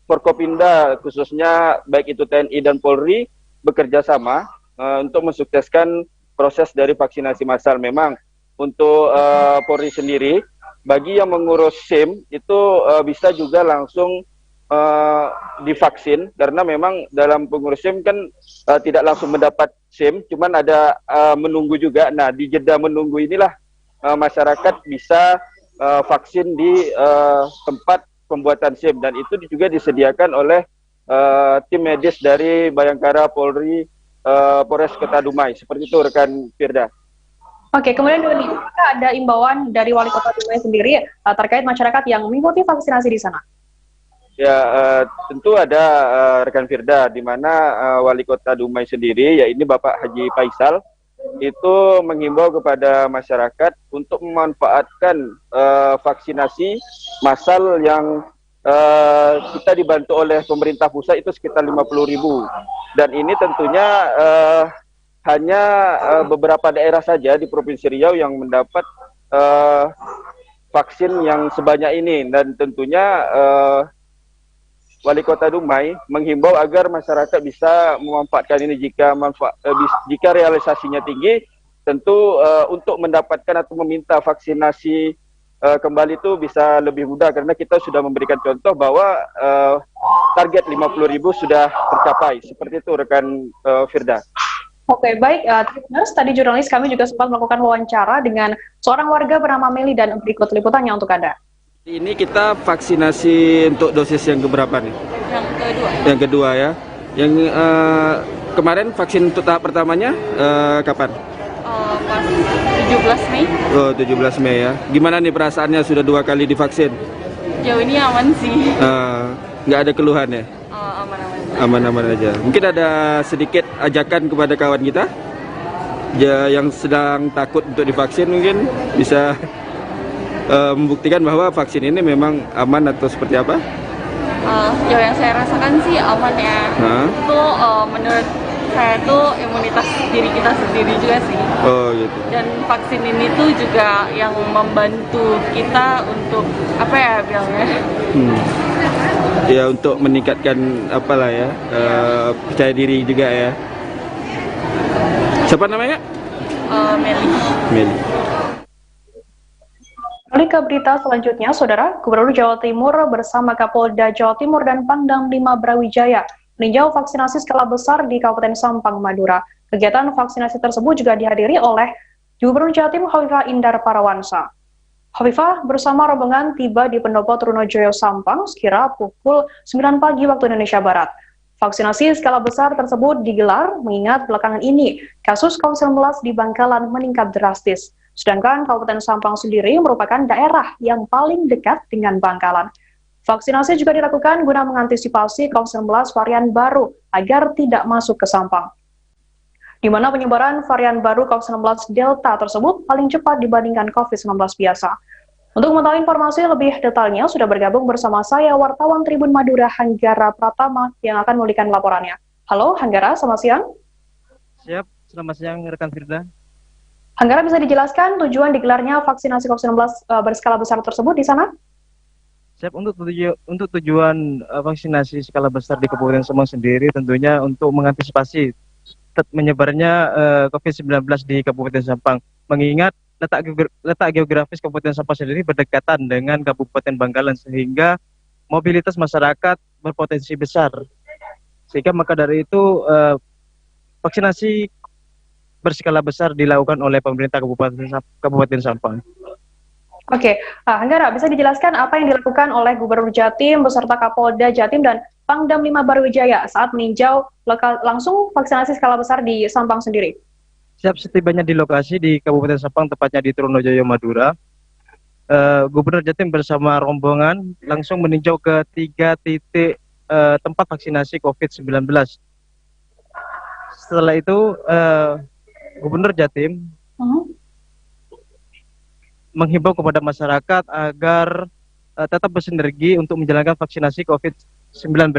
Forkopimda khususnya baik itu TNI dan Polri bekerja sama untuk mensukseskan proses dari vaksinasi massal. Memang untuk Polri sendiri, bagi yang mengurus SIM itu bisa juga langsung divaksin, karena memang dalam pengurus SIM kan tidak langsung mendapat SIM, cuman ada menunggu juga. Nah, di jeda menunggu inilah masyarakat bisa vaksin di tempat pembuatan SIM, dan itu juga disediakan oleh tim medis dari Bayangkara Polri Polres Kota Dumai. Seperti itu rekan Firda. Oke, kemudian Doni, apakah ada imbauan dari Wali Kota Dumai sendiri terkait masyarakat yang mengikuti vaksinasi di sana? Ya, tentu ada rekan Firda, di mana Wali Kota Dumai sendiri, yaitu Bapak Haji Faisal, itu menghimbau kepada masyarakat untuk memanfaatkan vaksinasi massal yang kita dibantu oleh pemerintah pusat itu sekitar 50.000, dan ini tentunya hanya beberapa daerah saja di Provinsi Riau yang mendapat vaksin yang sebanyak ini, dan tentunya Wali Kota Dumai menghimbau agar masyarakat bisa memanfaatkan ini jika realisasinya tinggi. Tentu untuk mendapatkan atau meminta vaksinasi kembali itu bisa lebih mudah, karena kita sudah memberikan contoh bahwa target 50.000 sudah tercapai. Seperti itu rekan Firda. Oke, baik, Tribuners, tadi jurnalis kami juga sempat melakukan wawancara dengan seorang warga bernama Meli, dan berikut liputannya untuk Anda. Ini kita vaksinasi untuk dosis yang keberapa nih? Yang kedua. Yang kedua ya. Yang kemarin vaksin untuk tahap pertamanya kapan? Pas 17 Mei. Oh, 17 Mei ya. Gimana nih perasaannya sudah 2 kali divaksin? Jauh ini aman sih. Nggak ada keluhan ya? Aman-aman. Aman-aman aja. Mungkin ada sedikit ajakan kepada kawan kita yang sedang takut untuk divaksin, mungkin bisa membuktikan bahwa vaksin ini memang aman atau seperti apa? Sejauh yang saya rasakan sih aman ya. Itu menurut saya tuh imunitas diri kita sendiri juga sih. Oh gitu. Dan vaksin ini tuh juga yang membantu kita untuk apa ya bilangnya? Ya, untuk meningkatkan apalah ya, percaya diri juga ya. Siapa namanya? Meli. Meli. Kembali ke berita selanjutnya, Saudara, Gubernur Jawa Timur bersama Kapolda Jawa Timur dan Pangdam 5 Brawijaya meninjau vaksinasi skala besar di Kabupaten Sampang, Madura. Kegiatan vaksinasi tersebut juga dihadiri oleh Gubernur Jawa Timur Hovifah Indar Parawansa. Hovifah bersama rombongan tiba di Pendopo Trunojoyo Sampang sekira pukul 9 pagi waktu Indonesia Barat. Vaksinasi skala besar tersebut digelar mengingat belakangan ini kasus COVID-19 di Bangkalan meningkat drastis. Sedangkan Kabupaten Sampang sendiri merupakan daerah yang paling dekat dengan Bangkalan. Vaksinasi juga dilakukan guna mengantisipasi COVID-19 varian baru agar tidak masuk ke Sampang, di mana penyebaran varian baru COVID-19 Delta tersebut paling cepat dibandingkan COVID-19 biasa. Untuk mengetahui informasi lebih detailnya, sudah bergabung bersama saya wartawan Tribun Madura Hanggara Pratama yang akan memberikan laporannya. Halo Hanggara, selamat siang. Siap, selamat siang rekan Firda. Hanggara, bisa dijelaskan tujuan digelarnya vaksinasi COVID-19 berskala besar tersebut di sana? Siap, untuk tujuan vaksinasi skala besar di Kabupaten Sampang sendiri tentunya untuk mengantisipasi menyebarnya COVID-19 di Kabupaten Sampang. Mengingat letak geografis Kabupaten Sampang sendiri berdekatan dengan Kabupaten Bangkalan, sehingga mobilitas masyarakat berpotensi besar. Sehingga maka dari itu vaksinasi berskala besar dilakukan oleh pemerintah Kabupaten Sampang. Oke, Hanggara, bisa dijelaskan apa yang dilakukan oleh Gubernur Jatim beserta Kapolda Jatim dan Pangdam 5 Brawijaya saat meninjau langsung vaksinasi skala besar di Sampang sendiri? Siap, setibanya di lokasi di Kabupaten Sampang, tepatnya di Trunojoyo, Madura, Gubernur Jatim bersama rombongan langsung meninjau ke 3 titik tempat vaksinasi COVID-19. Setelah itu, Gubernur Jatim menghimbau kepada masyarakat agar tetap bersinergi untuk menjalankan vaksinasi COVID-19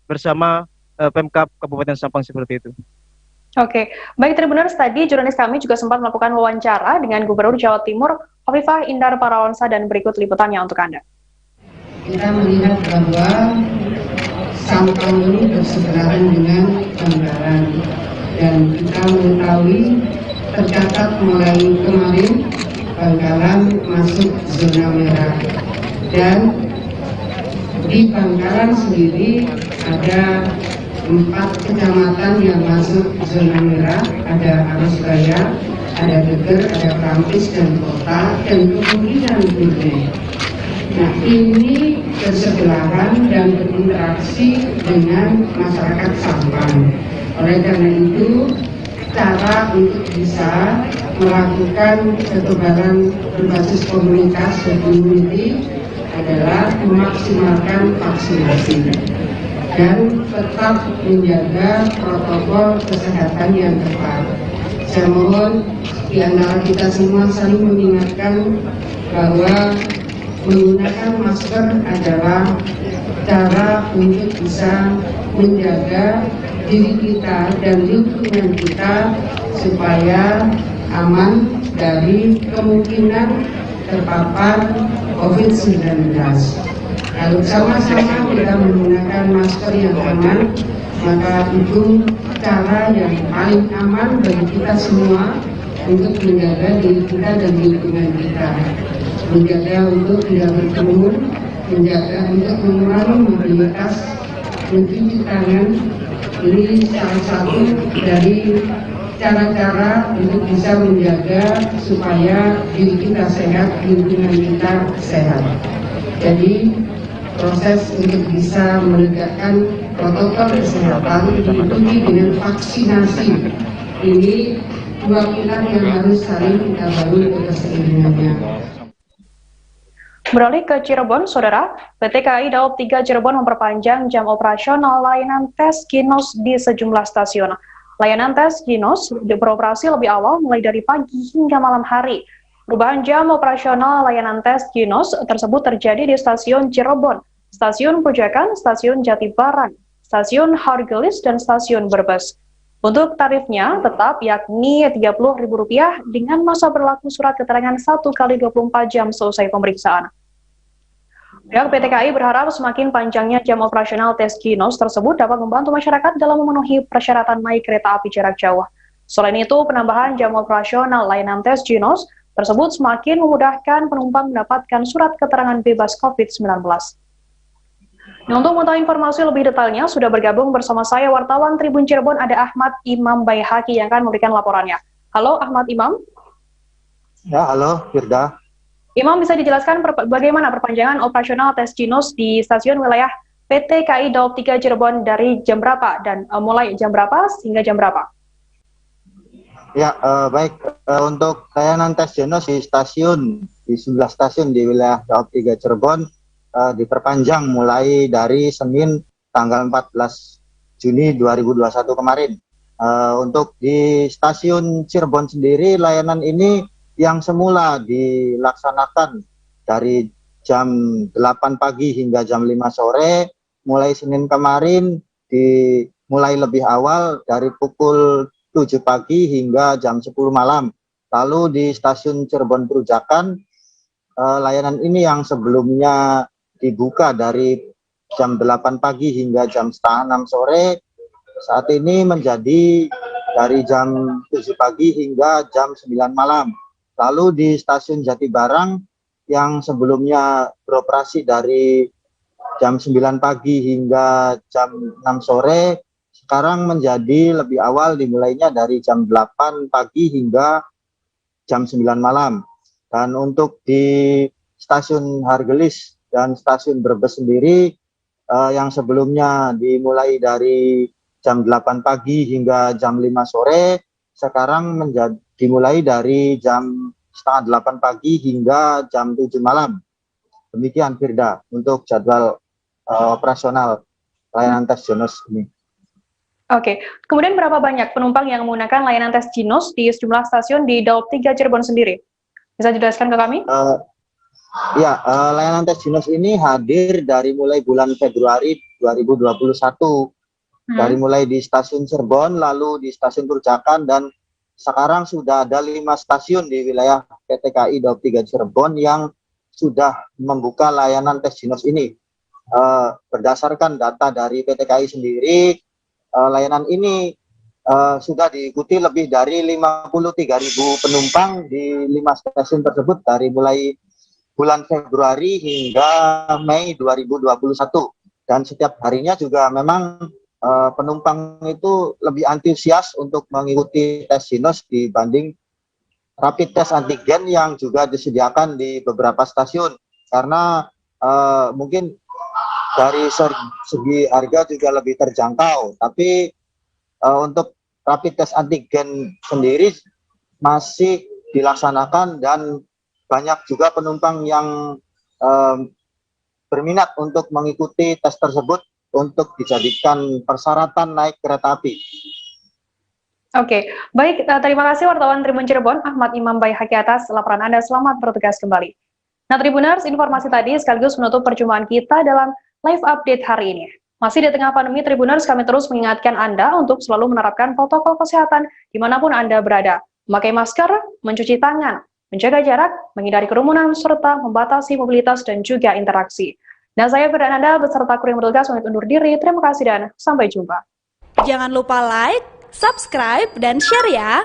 bersama Pemkab Kabupaten Sampang seperti itu. Oke, baik Tribuners, tadi jurnalis kami juga sempat melakukan wawancara dengan Gubernur Jawa Timur Hovifah Indar Parawansa, dan berikut liputannya untuk Anda. kita melihat bahwa Sampang ini bersebelahan dengan Bangkalan, dan kita mengetahui tercatat mulai kemarin Bangkalan masuk zona merah, dan di Bangkalan sendiri ada 4 kecamatan yang masuk zona merah, ada Arusbaya, ada Deger, ada Prampis, dan Kota, dan kemungkinan Gede. Nah, ini bersebelahan dan berinteraksi dengan masyarakat Sampang. Oleh karena itu, cara untuk bisa melakukan kekebalan berbasis komunitas dan community adalah memaksimalkan vaksinasi dan tetap menjaga protokol kesehatan yang tepat. Saya mohon di antara kita semua saling mengingatkan bahwa menggunakan masker adalah cara untuk bisa menjaga diri kita dan lingkungan kita supaya aman dari kemungkinan terpapar COVID-19. Kalau sama-sama kita menggunakan masker yang aman, maka itu cara yang paling aman bagi kita semua untuk menjaga diri kita dan lingkungan kita. Menjaga untuk tidak berkerumun, menjaga untuk mengurangi mobilitas, mencuci tangan. Ini salah satu dari cara-cara untuk bisa menjaga supaya diri kita sehat, lingkungan kita sehat. Jadi proses untuk bisa menegakkan protokol kesehatan diikuti dengan vaksinasi. Ini 2 pilar yang harus saling kita bangun keseiringannya. Beralih ke Cirebon, Saudara, PT KAI Daob 3 Cirebon memperpanjang jam operasional layanan tes Ginos di sejumlah stasiun. Layanan tes Ginos beroperasi lebih awal mulai dari pagi hingga malam hari. Perubahan jam operasional layanan tes Ginos tersebut terjadi di stasiun Cirebon, stasiun Pujakan, stasiun Jatibarang, stasiun Hargelis, dan stasiun Brebes. Untuk tarifnya tetap yakni Rp30.000 dengan masa berlaku surat keterangan 1 kali 24 jam selesai pemeriksaan. Pihak PT KAI berharap semakin panjangnya jam operasional tes Ginos tersebut dapat membantu masyarakat dalam memenuhi persyaratan naik kereta api jarak jauh. Selain itu, penambahan jam operasional layanan tes Ginos tersebut semakin memudahkan penumpang mendapatkan surat keterangan bebas COVID-19. Nah, untuk mengetahui informasi lebih detailnya, sudah bergabung bersama saya wartawan Tribun Cirebon, ada Ahmad Imam Baihaqi yang akan memberikan laporannya. Halo Ahmad Imam. Ya, halo Firda. Imam, bisa dijelaskan bagaimana perpanjangan operasional tes Ginos di stasiun wilayah PT KAI Daob 3 Cirebon dari jam berapa dan mulai jam berapa hingga jam berapa? Ya, baik. Untuk layanan tes Ginos di 11 stasiun di wilayah Daob 3 Cirebon diperpanjang mulai dari Senin tanggal 14 Juni 2021 kemarin. Untuk di stasiun Cirebon sendiri, layanan ini yang semula dilaksanakan dari jam 8 pagi hingga jam 5 sore, mulai Senin kemarin dimulai lebih awal dari pukul 7 pagi hingga jam 10 malam. Lalu di stasiun Cirebon Perujakan, layanan ini yang sebelumnya dibuka dari jam 8 pagi hingga jam setengah 6 sore, saat ini menjadi dari jam 7 pagi hingga jam 9 malam. Lalu di stasiun Jatibarang yang sebelumnya beroperasi dari jam 9 pagi hingga jam 6 sore, sekarang menjadi lebih awal dimulainya dari jam 8 pagi hingga jam 9 malam. Dan untuk di stasiun Hargelis dan stasiun Brebes sendiri yang sebelumnya dimulai dari jam 8 pagi hingga jam 5 sore, sekarang dimulai dari jam setengah 8 pagi hingga jam 7 malam. Demikian Firda untuk jadwal operasional layanan tes Ginos ini. Oke, kemudian berapa banyak penumpang yang menggunakan layanan tes Ginos di sejumlah stasiun di Daob 3 Cirebon sendiri? Bisa dijelaskan ke kami? Layanan tes Ginos ini hadir dari mulai bulan Februari 2021. Dari mulai di stasiun Cirebon, lalu di stasiun Perujakan, dan sekarang sudah ada 5 stasiun di wilayah PT KAI Daob 3 Cirebon yang sudah membuka layanan tes ginos ini. Berdasarkan data dari PT KAI sendiri, layanan ini sudah diikuti lebih dari 53.000 penumpang di 5 stasiun tersebut dari mulai bulan Februari hingga Mei 2021. Dan setiap harinya juga memang penumpang itu lebih antusias untuk mengikuti tes ginos dibanding rapid test antigen yang juga disediakan di beberapa stasiun. Karena mungkin dari segi harga juga lebih terjangkau, tapi untuk rapid test antigen sendiri masih dilaksanakan dan banyak juga penumpang yang berminat untuk mengikuti tes tersebut untuk dijadikan persyaratan naik kereta api. Oke, baik. Terima kasih wartawan Tribun Cirebon, Ahmad Imam Baihaqi atas laporan Anda. Selamat bertugas kembali. Nah, Tribuners, informasi tadi sekaligus menutup perjumpaan kita dalam live update hari ini. Masih di tengah pandemi, Tribuners, kami terus mengingatkan Anda untuk selalu menerapkan protokol kesehatan dimanapun Anda berada. Memakai masker, mencuci tangan, menjaga jarak, menghindari kerumunan, serta membatasi mobilitas dan juga interaksi. Dan saya Firda Anda beserta kru yang bertugas pamit undur diri. Terima kasih dan sampai jumpa. Jangan lupa like, subscribe, dan share ya!